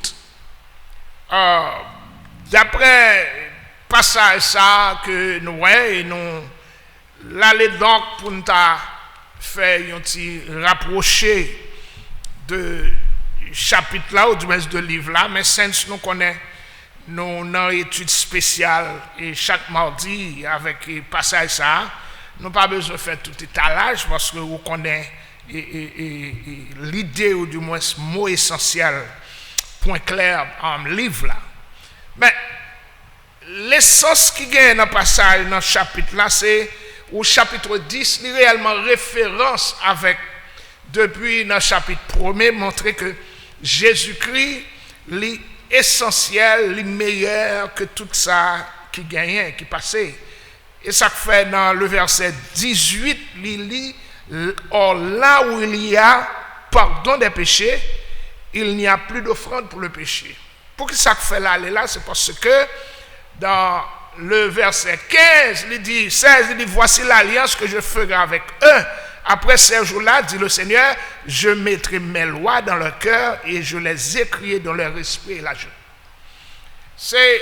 D'après passage ça que nous voyons, nous l'aller donc pour nous faire un petit rapprocher de chapitre là ou du moins de livre là, mais since nous connaissons nous dans étude spéciale et chaque mardi avec passage ça, nous pas besoin de faire tout étalage parce que vous connaissez l'idée ou du moins ce mot essentiel, point clair en livre là. Mais l'essence qui gagne dans le passage, dans le chapitre là, c'est au chapitre 10, il y a réellement référence avec, depuis dans le chapitre 1er, montrer que Jésus-Christ est essentiel, est meilleur que tout ça qui gagnait, qui passait. Et ça fait dans le verset 18, il lit, or là où il y a pardon des péchés, il n'y a plus d'offrande pour le péché. Pour que ça fait là, c'est parce que dans le verset 15, il dit, 16, il dit, voici l'alliance que je ferai avec eux. Après ces jours-là, dit le Seigneur, je mettrai mes lois dans leur cœur et je les écrirai dans leur esprit et la joie. C'est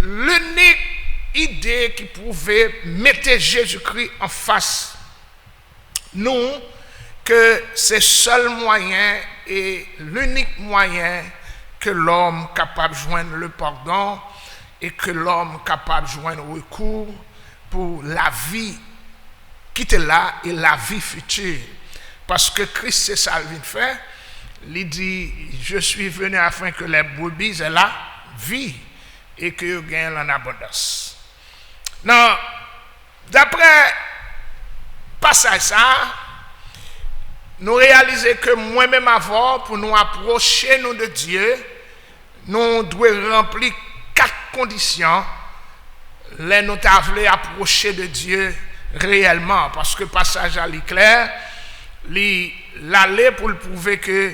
l'unique idée qui pouvait mettre Jésus-Christ en face. Nous, que c'est le seul moyen et l'unique moyen que l'homme capable de joindre le pardon et que l'homme capable de joindre le recours pour la vie qui était là et la vie future. Parce que Christ, c'est ça qu'il fait. Il dit, je suis venu afin que les brebis aient la vie et que gagnent en abondance. Non, d'après passage ça, nous réalisons que moi-même avant, pour nous approcher nous de Dieu, nous devons remplir 4 conditions. Les nous voulons approcher de Dieu réellement, parce que passage à l'éclair, l'aller pour le prouver que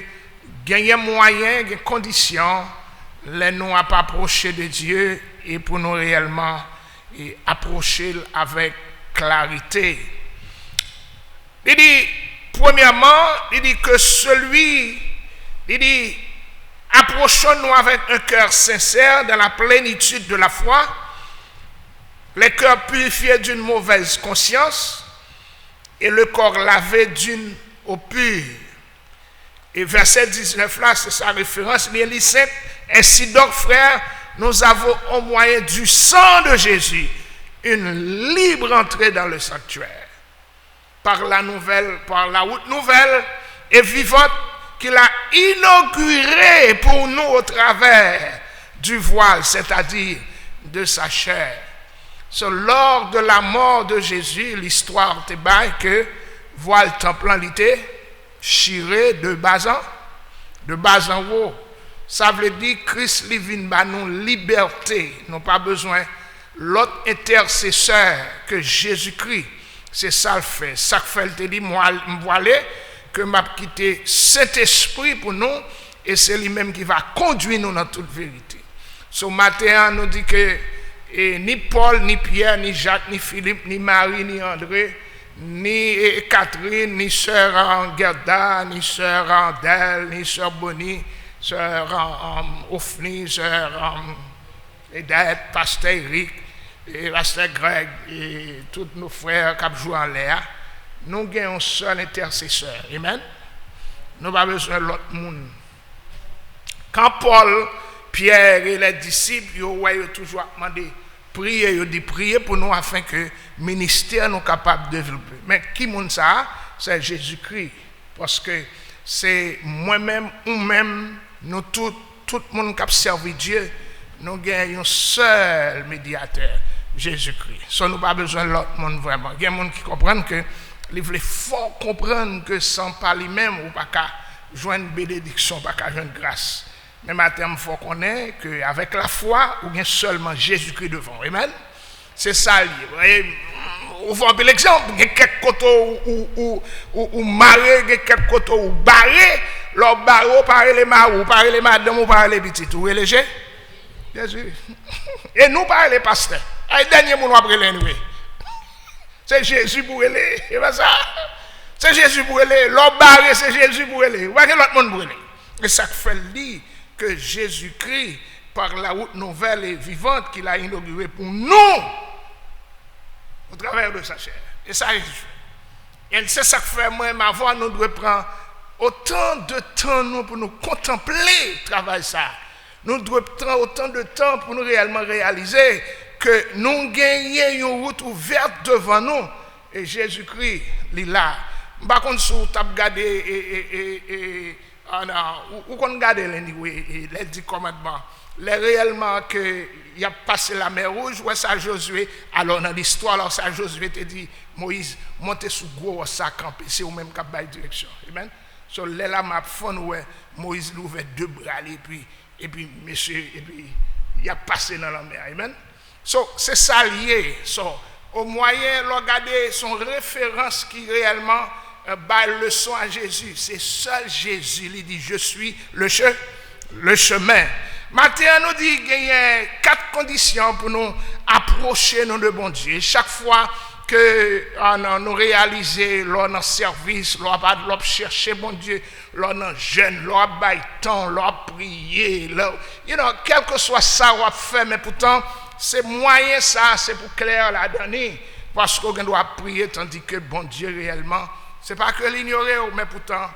gagner moyen, gagner conditions, les nous pas approcher de Dieu et pour nous réellement et approcher avec clarité. Il dit, premièrement, il dit que approchons-nous avec un cœur sincère dans la plénitude de la foi, les cœurs purifiés d'une mauvaise conscience et le corps lavé d'une eau pure. Et verset 19 là, c'est sa référence, il est simple. Ainsi donc, frères, nous avons au moyen du sang de Jésus une libre entrée dans le sanctuaire. Par la route nouvelle et vivante qu'il a inaugurée pour nous au travers du voile, c'est-à-dire de sa chair. Lors de la mort de Jésus, l'histoire te baille que voile temple était chiré de bas en haut. Ça veut dire Christ livine ba nous liberté, nous pas besoin l'autre intercesseur que Jésus-Christ. C'est ça le fait. Ça fait le te dit moi voilé que m'a quitté Saint-Esprit pour nous et c'est lui-même qui va conduire nous dans toute vérité. Ce matin nous dit que ni Paul, ni Pierre, ni Jacques, ni Philippe, ni Marie, ni André, ni Catherine, ni sœur Gerda, ni sœur Andel, ni sœur Bonnie, sœur Ophni, sœur Edette, pasteur Eric, et pasteur Greg, et tous nos frères qui jouent en l'air, nous avons un seul intercesseur. Amen. Nous n'avons pas besoin de l'autre monde. Quand Paul, Pierre et les disciples, ils ont toujours demandé prier, ils ont dit prier pour nous afin que le ministère nous capable de développer. Mais qui monde ça? C'est Jésus-Christ. Parce que c'est moi-même ou même, nous tout le monde qui a servi Dieu, nous avons un seul médiateur, Jésus-Christ. Nous n'avons pas besoin de l'autre monde vraiment. Il y a des gens qui comprennent que, ils veulent fort comprendre que sans parler même, ou pas qu'à joindre bénédiction, pas qu'à joindre grâce. Mais maintenant, il faut qu'on ait qu'avec la foi, ou bien seulement Jésus-Christ devant. Amen. C'est ça. On voit un bel exemple. Il y a quelques côtés où maré, il y a quelques côtés où barré. Leur barreau, parler les marous, parler les madames, ou parler les petits. Vous léger? Jésus. Et nous, parler les pasteurs. Et dernier mot, nous après l'ennemi. C'est Jésus pour aller. C'est pas ça. C'est Jésus pour aller. Leur barré, c'est Jésus pour aller. Vous voyez l'autre monde pour aller. Et ça fait dire que Jésus-Christ, par la route nouvelle et vivante qu'il a inaugurée pour nous, au travers de sa chair. Et ça, et c'est ça que fait moi-même avant, nous devons prendre autant de temps nous, pour nous contempler le travail ça. Nous devons prendre autant de temps pour nous réellement réaliser que nous gagnons une route ouverte devant nous. Et Jésus-Christ, il est là. Par contre, si vous regardez ou qu'on regarde les 10 commandements, les réellement que il a passé la mer rouge, ouais ça Josué, alors dans l'histoire, alors ça Josué te dit Moïse montez sous gros ça camper, c'est au même cap bail direction. Amen. So là m'a fond ouais Moïse l'ouvert deux bras et puis monsieur et puis il a passé dans la mer. Amen. So c'est ça lié. So au moyen de regarder son référence qui réellement bail leçon à Jésus, c'est seul Jésus il dit je suis le chemin. Matthieu nous dit qu'il y a 4 conditions pour nous approcher nous de bon Dieu. Chaque fois que nous réalisons leur service, leur chercher bon Dieu, leur jeûne, leur bail temps, leur prier, quel que soit ça on fait, mais pourtant c'est moyen ça, c'est pour clair la donner, parce qu'on doit prier tandis que bon Dieu réellement, c'est pas que l'ignorer, mais pourtant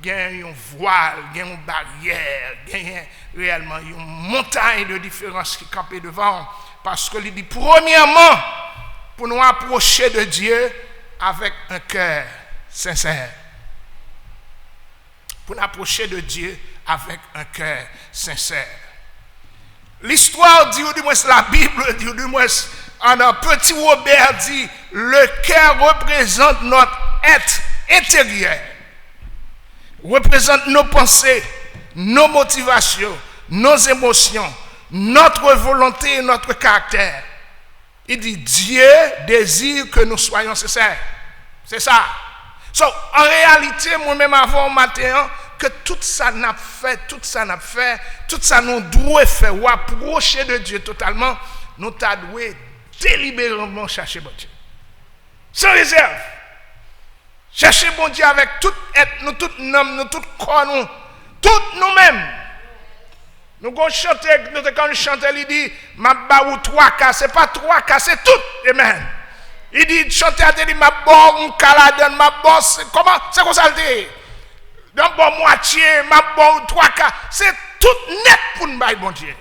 il y a un voile, il y a une barrière, il y a réellement une montagne de différence qui campait devant. Parce que il dit, premièrement, pour nous approcher de Dieu avec un cœur sincère. Pour nous approcher de Dieu avec un cœur sincère. L'histoire dit, ou du moins la Bible dit, ou du moins un petit Robert dit, le cœur représente notre être intérieur. Représente nos pensées, nos motivations, nos émotions, notre volonté et notre caractère. Il dit Dieu désire que nous soyons sincères. C'est ça. So, en réalité, moi-même avant matin, que tout ça n'a fait, tout ça nous doit faire, ou approcher de Dieu totalement, nous t'adouer délibérément chercher bon Dieu. Sans réserve. Chercher bon Dieu avec tout être, nous, tout nom, nous, tout corps, nous, toutes nous-mêmes. Nous allons chanter, quand nous chantons, il dit, ma baou 3K, c'est pas 3K, c'est tout. Amen. Il dit, chanter à dit, ma bon caladon, ma bosse, comment, c'est comme ça le dit. Dans bon moitié, ma bon 3K, c'est tout net pour nous, bon Dieu.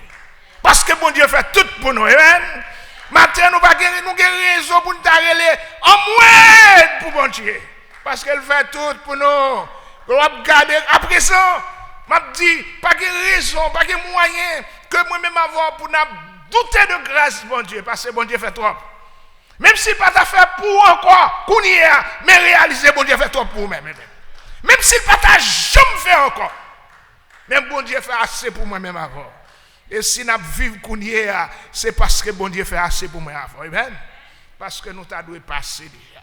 Parce que bon Dieu fait tout pour nous. Amen. Maintenant, nous avons raison pour nous arrêter en moins pour bon Dieu. Parce qu'elle fait tout pour nous. Nous allons garder à présent. M'a dit, pas de raison, pas de moyen que moi-même avoir pour nous douter de grâce, bon Dieu, parce que bon Dieu fait trop. Même si pas t'a fait pour encore, qu'on y est, mais réaliser, bon Dieu fait trop pour moi-même. Même si pas t'a jamais fait encore, même bon Dieu fait assez pour moi-même avant. Et si nous vivons qu'on y est, c'est parce que bon Dieu fait assez pour moi avant. Amen. Parce que nous t'avons passé déjà.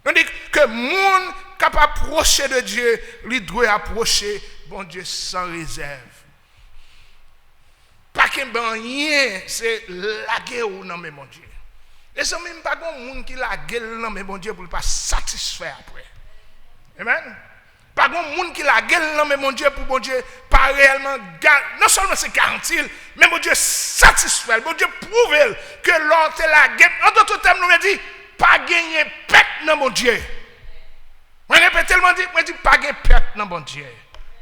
On dit que le monde capable d'approcher de Dieu, lui doit approcher bon Dieu sans réserve. Pas qu'il n'y ait rien, c'est la guerre ou non, mais bon Dieu. Et ce même pas de monde qui la guerre non, mais bon Dieu, pour ne pas satisfaire après. Amen. Pas de monde qui la guerre non, mais bon Dieu, pour bon Dieu, pas réellement, non seulement c'est garanti, mais bon Dieu satisfait, bon Dieu prouve que l'autre est la guerre. En d'autres termes, nous dit, pas gagner pète dans mon Dieu. Moi répète tellement dit, moi dis pas gagner pète dans mon Dieu.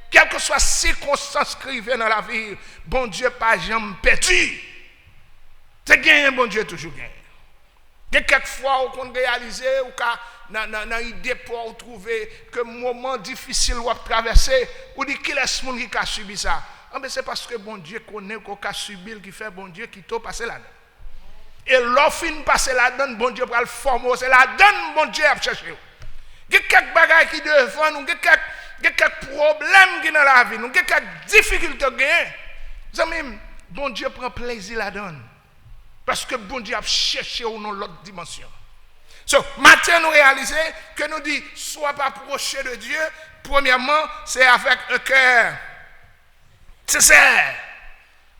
Quelle que soit circonstance qui arrive dans la vie, bon Dieu pas jamais perdu. C'est gagner bon Dieu toujours gagné. Quelquefois on réalise ou dans idée pour trouver que moment difficile ou traverser ou dit qui est-ce monde qui a subi ça. Mais c'est parce que bon Dieu connaît qu'on a subi qui fait bon Dieu qui t'a passé là. Et l'offre passer la donne, bon Dieu pour le former, c'est la donne, bon Dieu à chercher. Il y a quelques bagages qui devant nous, il y a quelques problèmes qui dans la vie, il y a quelques difficultés qui sont. Bon Dieu prend plaisir la donne. Parce que bon Dieu a cherché dans l'autre dimension. So, maintenant nous réalisons que nous dit, soit pas approcher de Dieu, premièrement, c'est avec un cœur. C'est ça.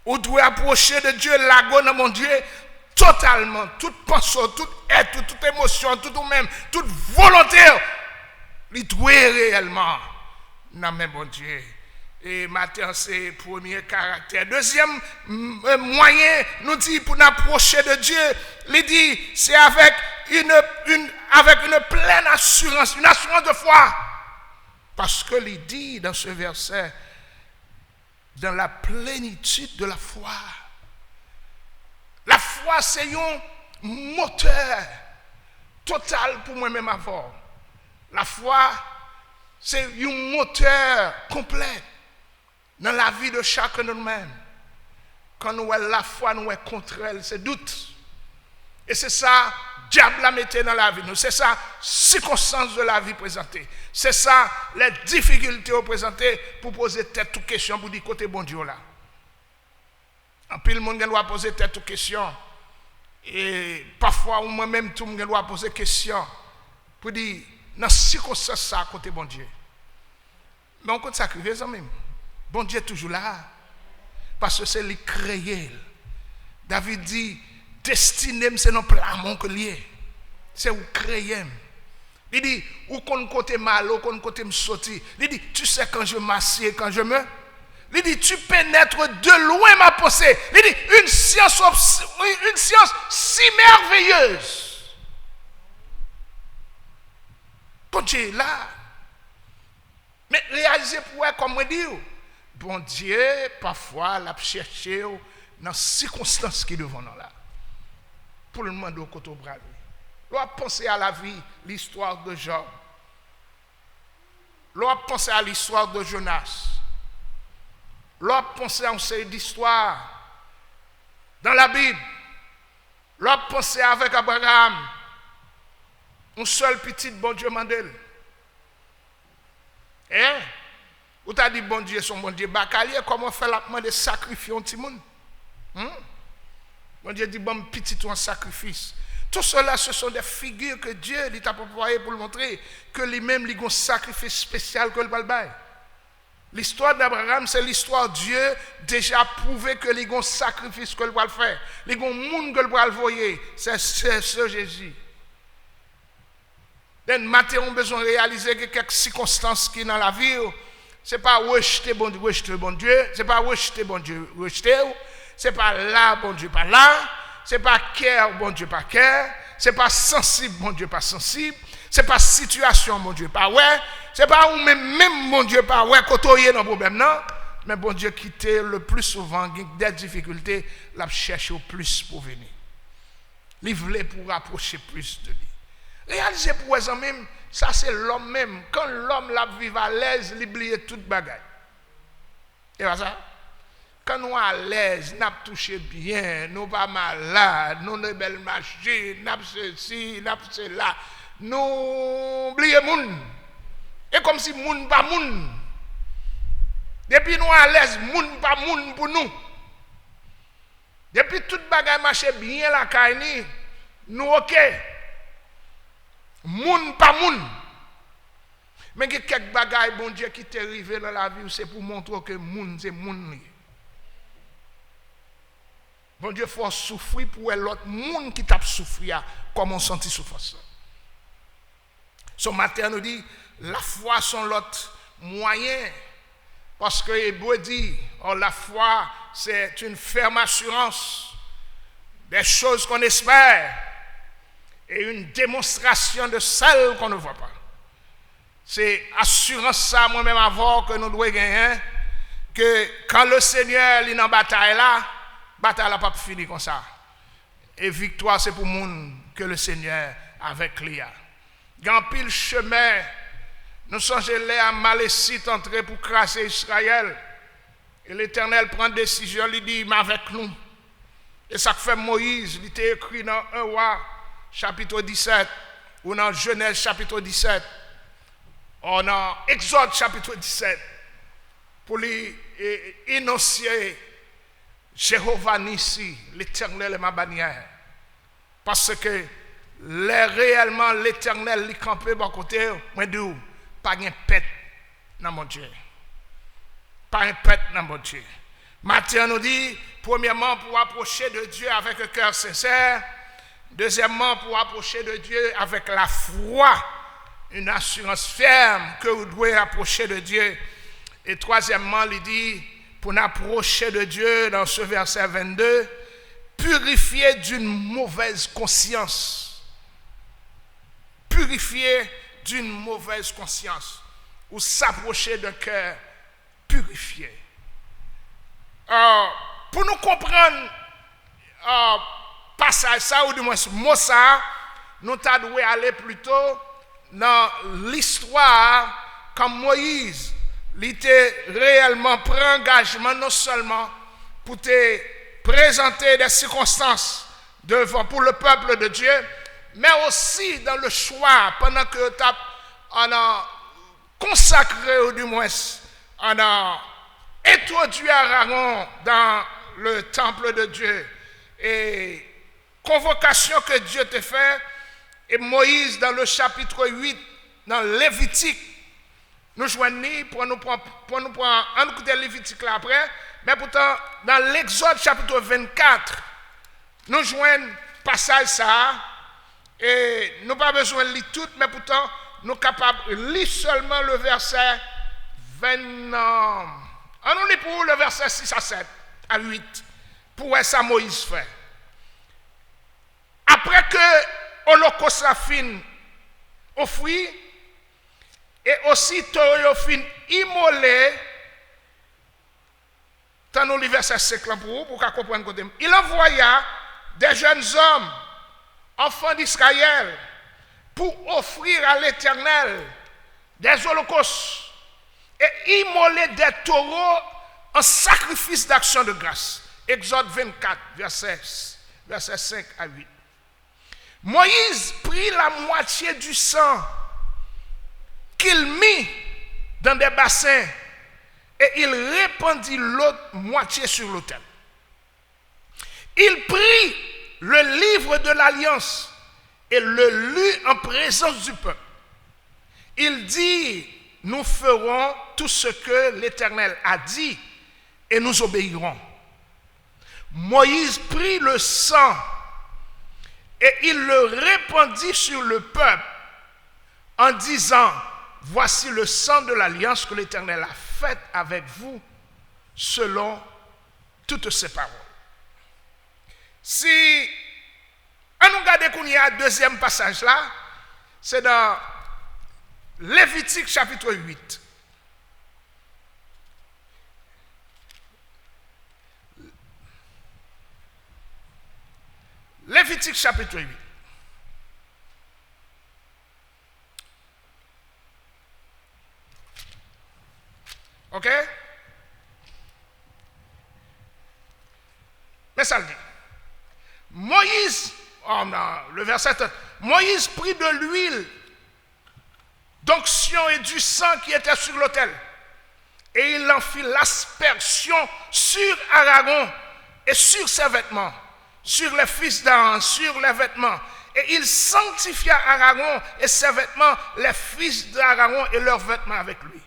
On doit approcher de Dieu, l'ago dans mon Dieu. Totalement, toute pensée, toute être, toute émotion, tout ou même, toute volonté, il doit réellement dans même bon Dieu. Et maintenant, c'est le premier caractère. Deuxième moyen, nous dit pour nous approcher de Dieu, il dit, c'est avec une pleine assurance, une assurance de foi. Parce que il dit dans ce verset, dans la plénitude de la foi. La foi, c'est un moteur total pour moi-même avant. La foi, c'est un moteur complet dans la vie de chacun de nous-mêmes. Quand nous avons la foi, nous avons contre elle, c'est doute. Et c'est ça, diable la mettait dans la vie. C'est ça, circonstances de la vie présentée. C'est ça, les difficultés présentées pour poser tête toute question, pour dire côté bon Dieu là. En plus, le monde doit poser tête aux questions. Et parfois, moi-même, tout le monde doit poser des questions. Pour dire, dans ce circonstance, ça, à côté bon Dieu. Mais on compte sacrifier ça même. Bon Dieu est toujours là. Parce que c'est lui créé. David dit, destiné, c'est non plan que lié. C'est où créé. Il dit, où qu'on côté mal, où qu'on côté me sortir. Il dit, tu sais quand je m'assieds, quand je me. Il dit, tu pénètres de loin ma pensée. Il dit, une science si merveilleuse. Bon Dieu est là. Mais réalisez pour elle, comme on dit, bon Dieu, parfois, l'a cherché dans les circonstances qui devant nous là. Pour le demander au côté bras. L'on a pensé à la vie, l'histoire de Job. L'on a pensé à l'histoire de Jonas. L'on a pensé à une série d'histoires dans la Bible. L'on a pensé avec Abraham. Un seul petit bon Dieu mandel. Eh? Ou t'as dit bon Dieu, son bon Dieu bacalier, comment faire la demande de sacrifier un petit monde? Bon Dieu dit bon petit ou un sacrifice. Tout cela, ce sont des figures que Dieu lui t'a envoyé pour le montrer que lui-même, il a un sacrifice spécial que le balbaye. L'histoire d'Abraham, c'est l'histoire de Dieu déjà prouvé que les gens sacrifice que le va faire, les gens monde que le va voyer, c'est ce Jésus. Donc, matin, on a besoin de réaliser que quelques circonstances qui dans la vie, c'est pas rejeter bon Dieu, c'est pas rejeter bon Dieu, c'est pas là bon Dieu pas là, c'est pas cœur bon Dieu pas cœur, c'est pas sensible bon Dieu pas sensible, c'est pas situation bon Dieu pas ouais, c'est pas ou même bon Dieu pas ouais côtoyer dans problème non, mais bon Dieu quitte le plus souvent des difficultés, la cherche au plus pour venir. Il voulait pour rapprocher plus de lui. Réalisez pour eux même, ça c'est l'homme même. Quand l'homme la vive à l'aise, il oublie toute bagaille. Et voilà ça. Quand nous à l'aise, nous touché bien, nous pas malades, nous avons belle machine, nous avons ceci, nous avons cela, nous oublions moun. Et comme si moun pas moun. Depuis nous à l'aise, moun pas moun pour nous. Depuis toute bagaille marche bien la caille, nous ok. Moun pas moun. Mais il y a quelques bagailles, bon Dieu, qui t'est arrivé dans la vie, c'est pour montrer que moun, c'est moun. Bon Dieu, il faut souffrir pour l'autre moun qui t'a souffert, comme on sentit souffrance. Ce matin, nous dit, la foi sont l'autre moyen. Parce que Hébreu dit, oh, la foi, c'est une ferme assurance des choses qu'on espère. Et une démonstration de celle qu'on ne voit pas. C'est assurance ça moi-même avant que nous devons gagner, que quand le Seigneur est en bataille là, bataille n'a pas fini comme ça. Et victoire c'est pour monde que le Seigneur avec lui. Dans pile chemin, nous sommes allés à Malécite entrer pour crasser Israël. Et l'Éternel prend décision, il dit, mais avec nous. Et ça fait Moïse, il était écrit dans 1 roi chapitre 17, ou dans Genèse chapitre 17, ou dans Exode chapitre 17, pour lui énoncer Jéhovah Nissi, l'Éternel est ma bannière. Parce que réellement l'Éternel lui campé bon côté, moi d'où pas un pète dans mon Dieu. Pas un pète dans mon Dieu. Matthieu nous dit, premièrement, pour approcher de Dieu avec un cœur sincère. Deuxièmement, pour approcher de Dieu avec la foi, une assurance ferme que vous devez approcher de Dieu. Et troisièmement, il dit, pour approcher de Dieu, dans ce verset 22, purifier d'une mauvaise conscience. Purifier d'une mauvaise conscience. Ou s'approcher d'un cœur purifié. Pour nous comprendre, passage ça, ou du moins ce mot ça, nous devons aller plutôt dans l'histoire quand Moïse était réellement pris engagement non seulement pour te présenter des circonstances devant pour le peuple de Dieu, mais aussi dans le choix pendant que tu as consacré ou du moins on a introduit Aaron dans le temple de Dieu et convocation que Dieu te fait, et Moïse dans le chapitre 8, dans Lévitique, nous joignons pour nous prendre un coup de Lévitique là après, mais pourtant dans l'Exode chapitre 24, nous joignons passage ça, et nous pas besoin de lire tout, mais pourtant nous sommes capables de lire seulement le verset 20. On nous lit pour le verset 6 à 7, à 8, pour voir ça Moïse fait. Après que l'Holocauste a fini offert, et aussitôt il a fini immolé, dans le verset 5 pour comprendre côté. Il envoya des jeunes hommes, enfants d'Israël, pour offrir à l'Éternel des holocaustes et immoler des taureaux en sacrifice d'action de grâce. Exode 24, verset 5 à 8. Moïse prit la moitié du sang qu'il mit dans des bassins et il répandit l'autre moitié sur l'autel. Il prit le livre de l'Alliance et le lut en présence du peuple. Il dit nous ferons tout ce que l'Éternel a dit et nous obéirons. Moïse prit le sang et il le répandit sur le peuple en disant, voici le sang de l'alliance que l'Éternel a faite avec vous selon toutes ses paroles. Si on nous regarde qu'on y a un deuxième passage là, c'est dans Lévitique chapitre 8. Lévitique chapitre 8. OK? Mais ça le dit. Moïse, le verset 30, Moïse prit de l'huile d'onction et du sang qui était sur l'autel, et il en fit l'aspersion sur Aaron et sur ses vêtements, sur les fils d'Aaron, sur les vêtements. Et il sanctifia Aaron et ses vêtements, les fils d'Aaron et leurs vêtements avec lui.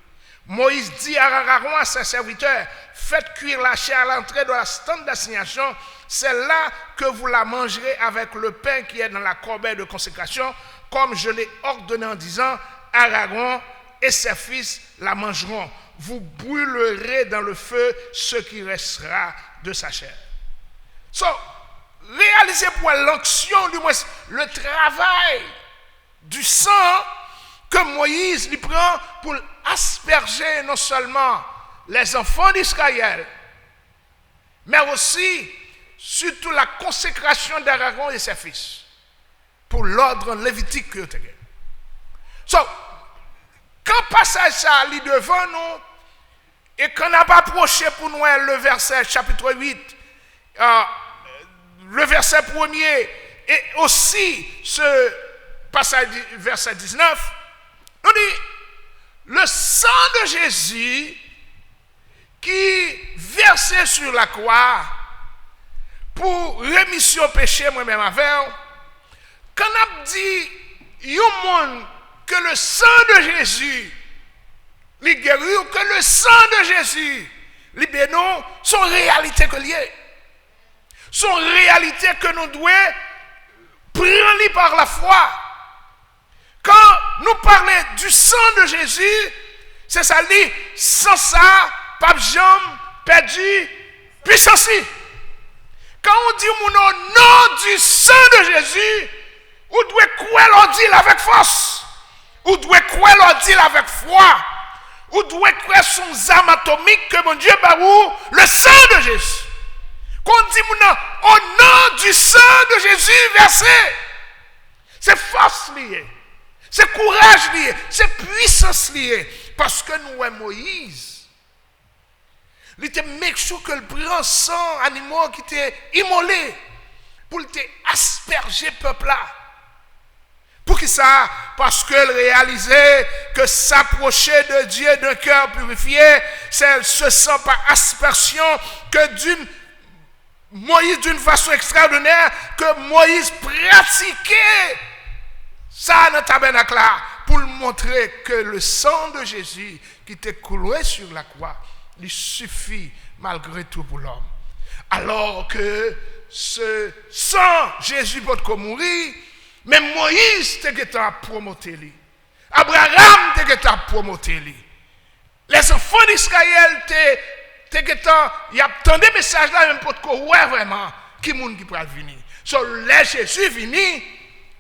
Moïse dit à Aaron, à ses serviteurs, faites cuire la chair à l'entrée de la tente d'assignation, c'est là que vous la mangerez avec le pain qui est dans la corbeille de consécration, comme je l'ai ordonné en disant, Aaron et ses fils la mangeront. Vous brûlerez dans le feu ce qui restera de sa chair. So, réalisez pour l'onction, du moins le travail du sang que Moïse lui prend pour asperger non seulement les enfants d'Israël, mais aussi surtout la consécration d'Aaron et ses fils pour l'ordre lévitique que tu as. So, quand passage ça lit devant nous et qu'on n'a pas approché pour nous le verset chapitre 8, le verset 1er et aussi ce passage verset 19, nous dit le sang de Jésus qui versait sur la croix pour rémission péché moi-même avec, quand on a dit que le sang de Jésus les guérit, que le sang de Jésus libère nous, sont réalité que liées. Sont réalité que nous devons prendre par la foi. Quand nous parlons du sang de Jésus, c'est ça dit, sans ça, pas jambe, perdu, puissance. Quand on dit au nom du sang de Jésus, vous devez croire l'ordile avec force. Vous devez croire l'ordile avec foi. Vous devez croire son âme atomique que mon Dieu baou, le sang de Jésus. Quand on dit au nom du sang de Jésus versé, c'est force liée, c'est courage lié, c'est puissance liée. Parce que nous, Moïse, il était make sure que le prend sang animaux qui étaient immolés pour te asperger le peuple là. Pour qui ça? Parce qu'elle réalisait que s'approcher de Dieu d'un cœur purifié, c'est ce sang par aspersion que Moïse, d'une façon extraordinaire, que Moïse pratiquait ça dans le tabernacle là, pour montrer que le sang de Jésus qui était coulé sur la croix, il suffit malgré tout pour l'homme. Alors que ce sang, Jésus peut mourir, mais Moïse était à promoter lui. Abraham était à promoter lui. Les enfants d'Israël il y a tant de messages là, même pour qu'on voit vraiment qui monde qui peut venir. So, les Jésus venu,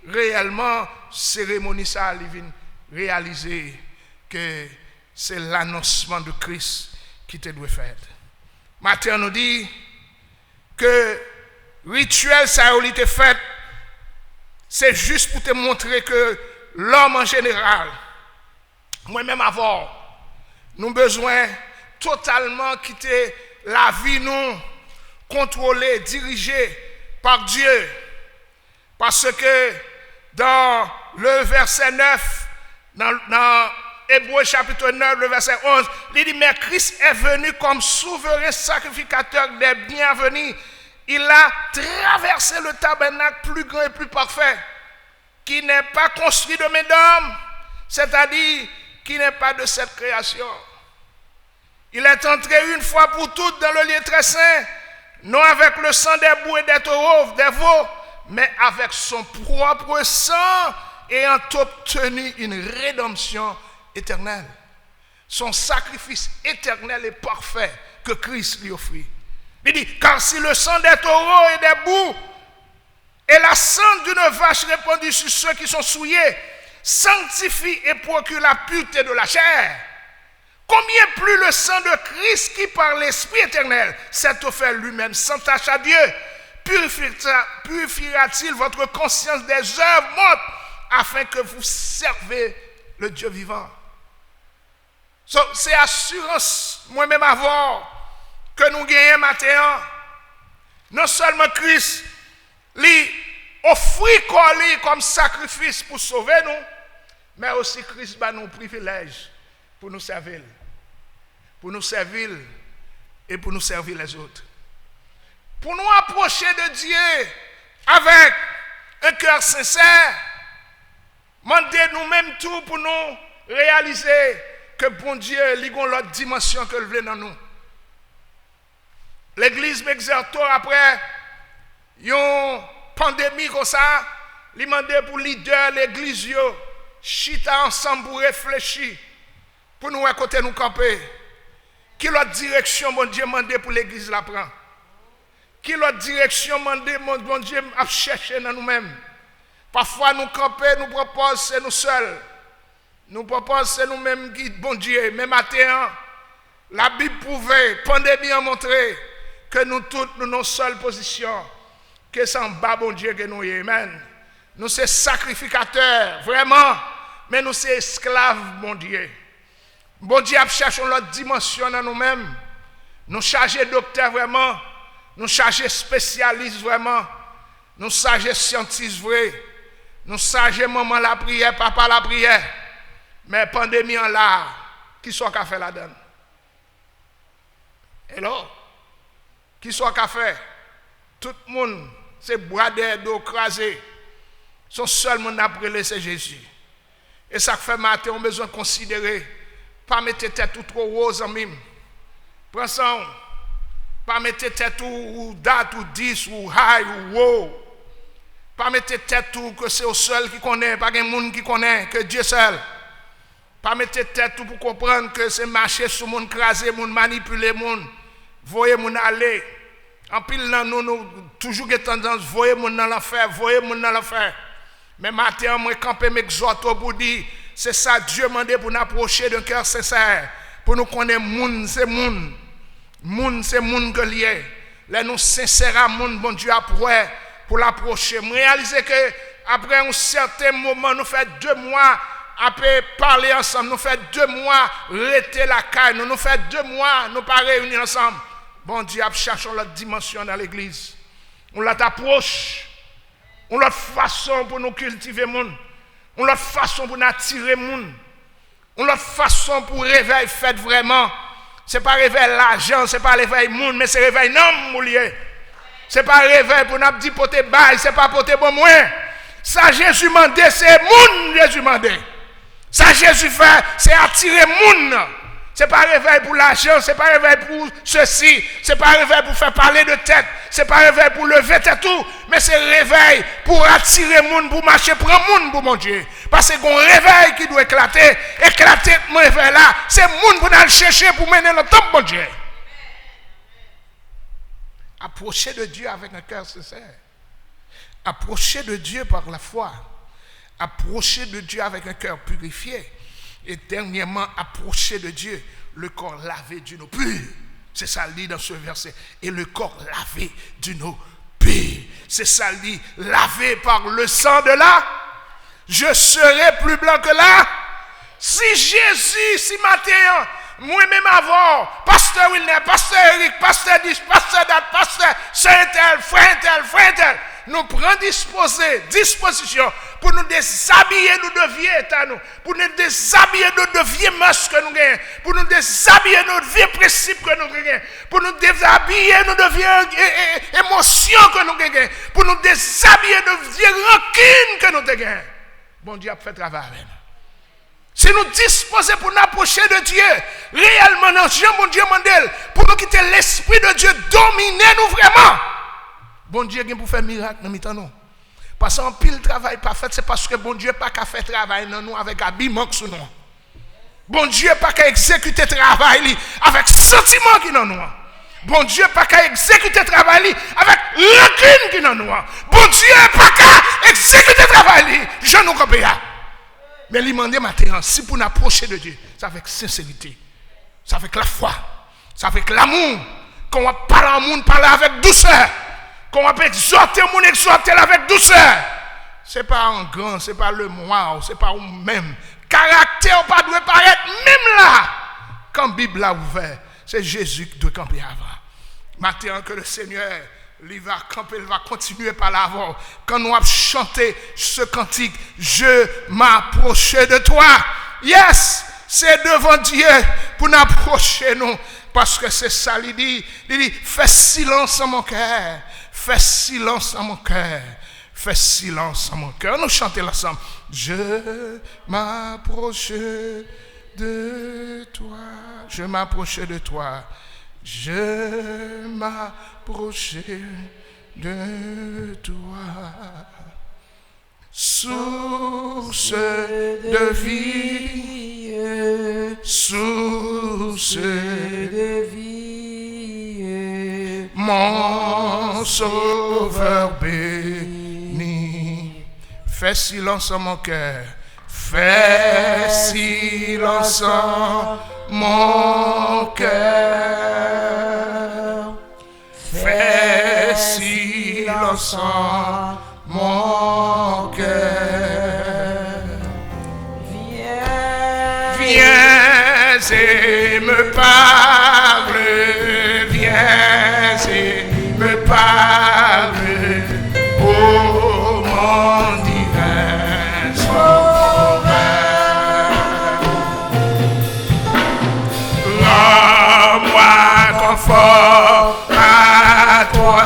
réellement, cérémonie ça, il vient réaliser que c'est l'annoncement de Christ qui te doit faire. Matthieu nous dit que rituel ça a été fait, c'est juste pour te montrer que l'homme en général, moi-même avant, nous avons besoin totalement quitter la vie nous, contrôlée, dirigée par Dieu. Parce que dans le verset 9, dans Hébreux chapitre 9, le verset 11, il dit, mais Christ est venu comme souverain sacrificateur des bienvenus. Il a traversé le tabernacle plus grand et plus parfait, qui n'est pas construit de main d'homme, c'est-à-dire qui n'est pas de cette création. Il est entré une fois pour toutes dans le lieu très saint, non avec le sang des boucs et des taureaux, des veaux, mais avec son propre sang, ayant obtenu une rédemption éternelle. Son sacrifice éternel et parfait que Christ lui offrit. Il dit, car si le sang des taureaux et des boucs et la sang d'une vache répandue sur ceux qui sont souillés sanctifie et procure la pureté de la chair, combien plus le sang de Christ qui par l'Esprit éternel s'est offert lui-même sans tache à Dieu, purifiera-t-il votre conscience des œuvres mortes afin que vous servez le Dieu vivant. C'est assurance, moi-même avoir, que nous gagnons maintenant. Non seulement Christ lui offrit comme sacrifice pour sauver nous, mais aussi Christ va nous privilège pour nous servir. Pour nous servir et pour nous servir les autres. Pour nous approcher de Dieu avec un cœur sincère, demandez nous-mêmes tout pour nous réaliser que bon Dieu, il y a l'autre dimension que le veut dans nous. L'église m'exhorte après une pandémie comme ça, il demandait pour leader l'église chita ensemble pour réfléchir, pour nous côté nous camper. Qui l'autre direction mon Dieu demandé pour l'église la prend? Qui l'autre direction demandé mon Dieu à chercher dans nous-mêmes? Parfois nous camper, nous propose c'est nous seuls. Nous propose c'est nous-mêmes qui bon Dieu. Mais matin, la Bible prouvait, pandémie a montré que nous toutes nous nos seules positions, que c'est en bas bon Dieu que nous y amen. Nous sommes sacrificateurs, vraiment, mais nous sommes esclaves, bon Dieu. Bon Dieu, cherchons l'autre dimension dans nous-mêmes. Nous chargés docteurs, vraiment. Nous chargés spécialistes, vraiment. Nous chargés scientifiques, vrai. Nous chargés maman la prière, papa la prière. Mais pandémie en là, qui soit qu'a fait là-dedans? Hello? Qui soit qu'a fait? Tout le monde, c'est bois d'eau crasé. Son seul monde après c'est Jésus. Et ça fait matin, on a besoin de considérer. Pas mettre tête tout trop rose en mime. Prends ça. Pas mettre tête ou date ou 10 ou high ou wow. Pas mettre tête tout que c'est au seul qui connaît, pas un monde qui connaît, que Dieu seul. Pas mettre tête tout pour comprendre que c'est marcher sur monde, craser monde, manipuler monde, voyer monde aller. En pile nous toujours des tendance voyer monde dans l'enfer, voyer monde dans l'enfer. Mais matin moi camper m'exhorte pour dire c'est ça Dieu m'a demandé pour nous approcher d'un cœur sincère, pour nous connaître monde c'est monde. Monde c'est monde que lié. Là nous sincères à monde bon Dieu après pour l'approcher. Réaliser que après un certain moment nous fait 2 mois après parler ensemble, nous fait 2 mois rester la caille, nous fait 2 mois nous pas réunir ensemble. Bon Dieu cherchons l'autre dimension dans l'église. On l'approche. On l'autre façon pour nous cultiver monde. On l'autre façon pour nous attirer monde. On l'autre façon pour réveiller fait vraiment. C'est pas réveil l'argent, c'est pas réveil monde, mais c'est réveil non moulier. C'est pas réveil pour nous dire porter bail, c'est pas porter bon moins. Ça Jésus mandé, c'est monde Jésus mandé. Ça Jésus fait, c'est attirer monde. C'est pas réveil pour l'argent, c'est pas réveil pour ceci, c'est pas réveil pour faire parler de tête, c'est pas réveil pour lever tête tout, mais c'est réveil pour attirer monde, pour marcher, prendre monde pour mon Dieu. Parce que un réveil qui doit éclater mon réveil là, c'est monde pour aller chercher pour mener le temps mon Dieu. Approcher de Dieu avec un cœur sincère. Approcher de Dieu par la foi. Approcher de Dieu avec un cœur purifié. Et dernièrement, approcher de Dieu, le corps lavé d'une eau pure. C'est ça dit dans ce verset. Et le corps lavé d'une eau pure. C'est ça dit, lavé par le sang de là. Je serai plus blanc que là. Si Jésus, si matin, moi-même avant, pasteur Wilner, pasteur Eric, pasteur Dis, pasteur Dat, pasteur Saint tel, frère tel, nous prenons disposition pour nous déshabiller de vieux état nous, pour nous déshabiller de vieux mœurs que nous gagnons, pour nous déshabiller de vieux principes que nous gagnons, pour nous déshabiller de vieux émotions que nous gagnons, pour nous déshabiller de vieux rancunes que nous gagnons. Bon Dieu a fait travail avec nous. Si nous disposons pour nous approcher de Dieu, réellement, non, Jean, bon Dieu, mandel, pour nous quitter l'Esprit de Dieu, dominer nous vraiment. Bon Dieu, il pour faire miracle dans le nous. Parce qu'en pile travail pas fait, c'est parce que bon Dieu pas qu'à faire travail dans nous avec habillement sur nous. Bon Dieu pas qu'à exécuter travail avec sentiment qui dans nous. Bon Dieu pas qu'à exécuter travail avec rancune qui dans nous. Bon Dieu pas qu'à exécuter travail, je nous comprends. Mais il demande maintenant, si pour nous approcher de Dieu, c'est avec sincérité, c'est avec la foi, c'est avec l'amour, qu'on va parler au monde, parler avec douceur, qu'on va exhorter au monde, exhorter avec douceur. Ce n'est pas un grand, ce n'est pas le moi, ce n'est pas un même. Caractère pas doit paraître même là. Quand la Bible a ouvert, c'est Jésus qui doit camper avant. Maintenant que le Seigneur, il va camper, il va continuer par l'avant. Quand nous avons chanté ce cantique, je m'approchais de toi. Yes, c'est devant Dieu pour nous approcher nous. Parce que c'est ça, il dit, fais silence en mon cœur. Fais silence en mon cœur. Fais silence en mon cœur. Nous chantons ensemble. Je m'approchais de toi. Je m'approchais de toi. Je m'approchais de toi. Source de vie, source de vie, mon sauveur béni. Fais silence en mon cœur, fais silence en mon cœur, fais silence en mon cœur. Viens et me parle, viens et me parle, oh mon divin sauveur. Rends-moi confort à toi.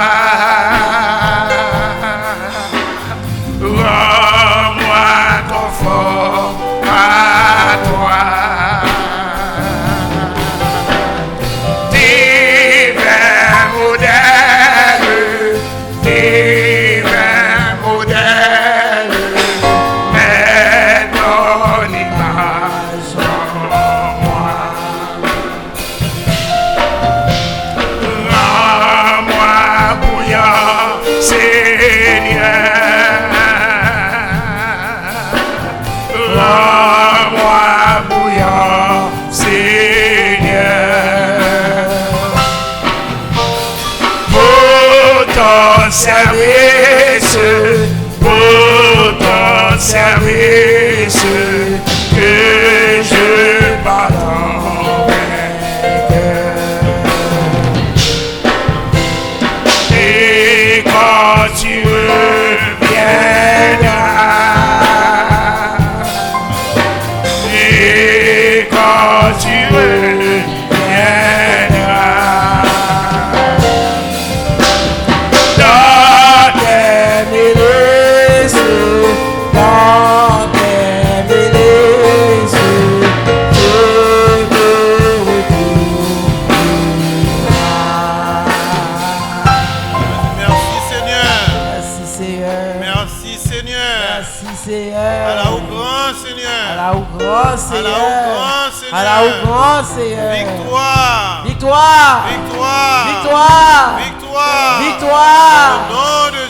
Service, pour ton service, que je pardonne. Et quand tu reviendras, et quand tu reviendras, dans tes milices, je me retrouverai. Merci Seigneur. Merci Seigneur. Merci Seigneur. Merci Seigneur. À la au grand Seigneur. À la au grand Seigneur. À la au grand Seigneur. À la au grand Seigneur. Victoire. Victoire. Victoire. Victoire. Victoire. Victoire.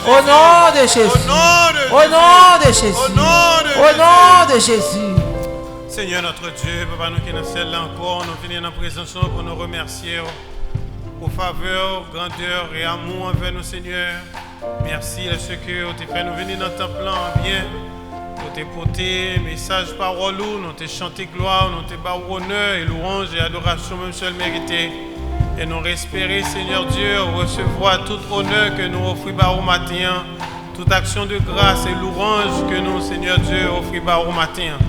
Au nom de Jésus. Au nom de Jésus. Au nom de Jésus. Au nom de Jésus. Au nom de Au nom de Jésus. Seigneur notre Dieu, Papa, nous qui nous sommes là encore, nous venons en présence pour nous remercier pour faveur, grandeur et amour envers nous, Seigneur. Merci à ceux que tu fait nous venir dans ton plan bien. Nous t'ai porté message, parole, nous t'ai chanté gloire, nous t'ai bas honneur et louange et adoration, même seul mérité. Et nous espérer, Seigneur Dieu, recevoir tout honneur que nous offrons au matin, toute action de grâce et louange que nous, Seigneur Dieu, offrons au matin.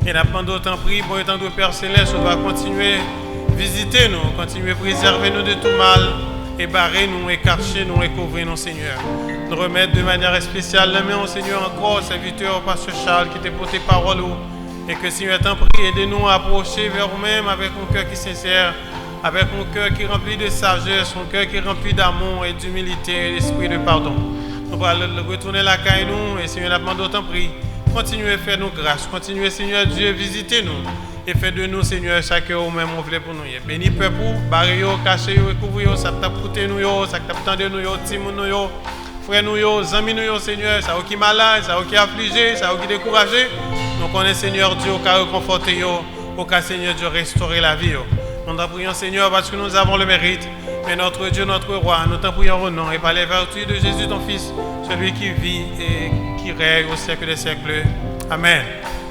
Et n'a pas d'autant prix, bon étant de Père Céleste, on va continuer à visiter nous, continuer à préserver nous de tout mal, et barrer nous, et cacher nous, et couvrir nous, Seigneur. Nous remettre de manière spéciale la main au Seigneur encore, serviteur, au pasteur Charles, qui t'a porté parole, Et que Seigneur, t'en prie, aidez-nous à approcher vers vous-même avec un cœur qui est sincère, avec un cœur qui est rempli de sagesse, un cœur qui est rempli d'amour et d'humilité et d'esprit de pardon. Nous allons retourner la caille nous et Seigneur, nous demandons t'en prie, continuez à faire nous grâce, continuez Seigneur Dieu, visitez-nous et faites de nous Seigneur chaque jour même on voulait pour nous. Bénis peuple, barrez-yo, cachez-yo, recouvrez-yo, ça t'a coûté nous, ça t'a tendu nous, timoun nous, frère nous, amis nous Seigneur, ça qui est malade, ça qui est affligé, ça qui est découragé. Nous connaissons Seigneur Dieu, au cas réconforter, au cas Seigneur Dieu restaurer la vie. Nous t'en prions Seigneur parce que nous avons le mérite. Mais notre Dieu, notre roi, nous t'en prions au nom et par les vertus de Jésus ton Fils, celui qui vit et qui règne au siècle des siècles. Amen.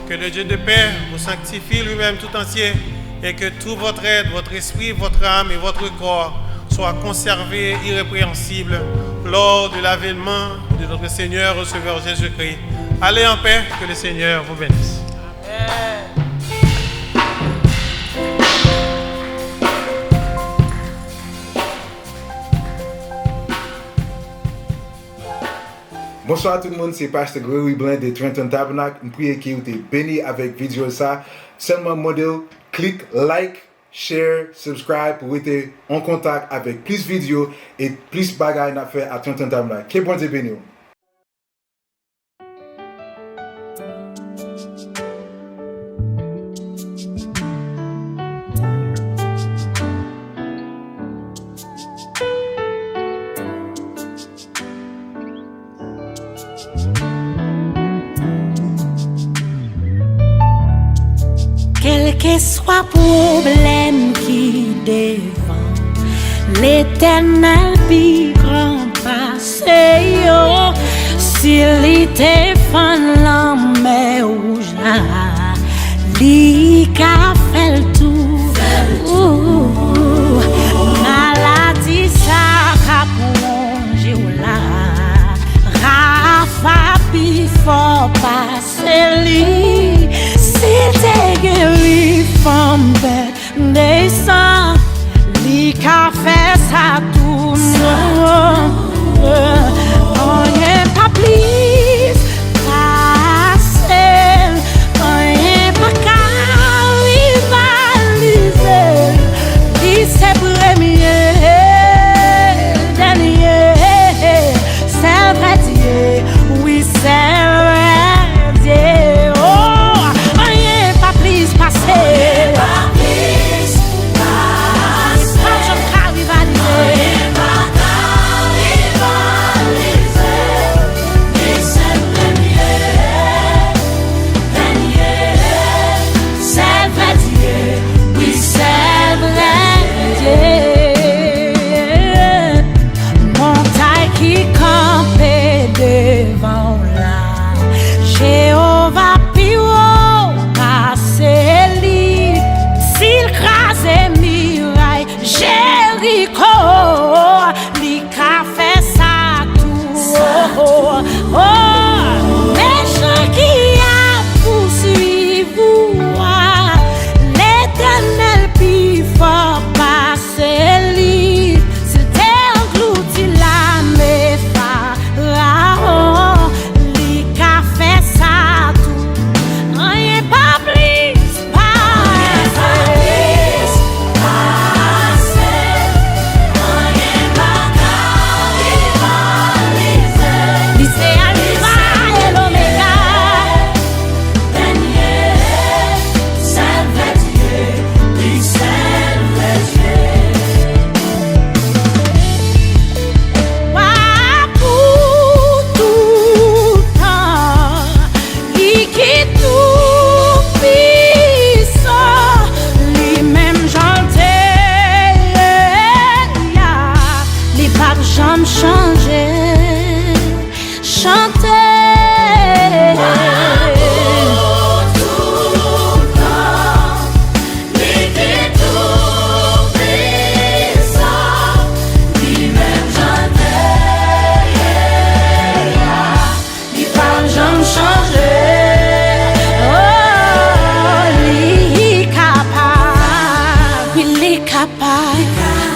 Que le Dieu de paix vous sanctifie lui-même tout entier et que tout votre être, votre esprit, votre âme et votre corps soient conservés irrépréhensibles lors de l'avènement de notre Seigneur Receveur Jésus-Christ. Allez en paix, que le Seigneur vous bénisse. Amen. Bonsoir tout le monde, c'est Pasteur Gregory Blanc de Trenton Tabernacle. Je prie que vous êtes bénis avec vidéo ça. Seulement modèle, clique like, share, subscribe pour être en contact avec plus de vidéos et plus de bagages à faire à Trenton Tabernacle. Que bon Dieu bénisse. Quel que soit problème qui devant l'Éternel puis grand passé yo, s'il te fan la mer rouge là, li ka fait tout, maladie ça ka plongé là, Rafa puis faut passer li. Si te guéri femme bête descend, li ka fait ça tout on n'est pas plus passer, on n'est pas qu'à rivaliser, li c'est premier, dernier, c'est vrai Dieu, oui c'est vrai Dieu.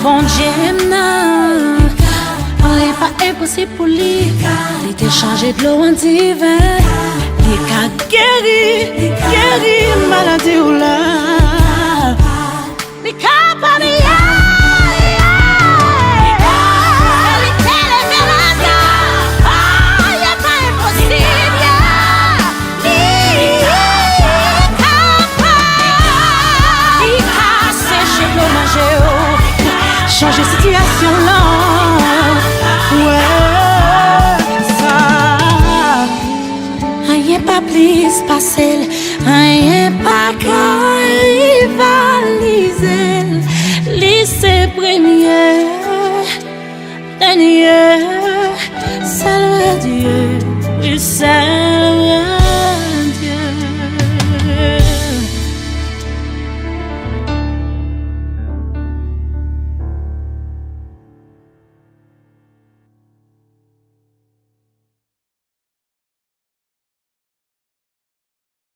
Bon Dieu, non, on n'est pas impossible pour lui. Il était changé de l'eau en divin. Il a guéri, maladie ou là. Il a pas de changer situation là, ouais, ça. Rien pas plus facile, rien pas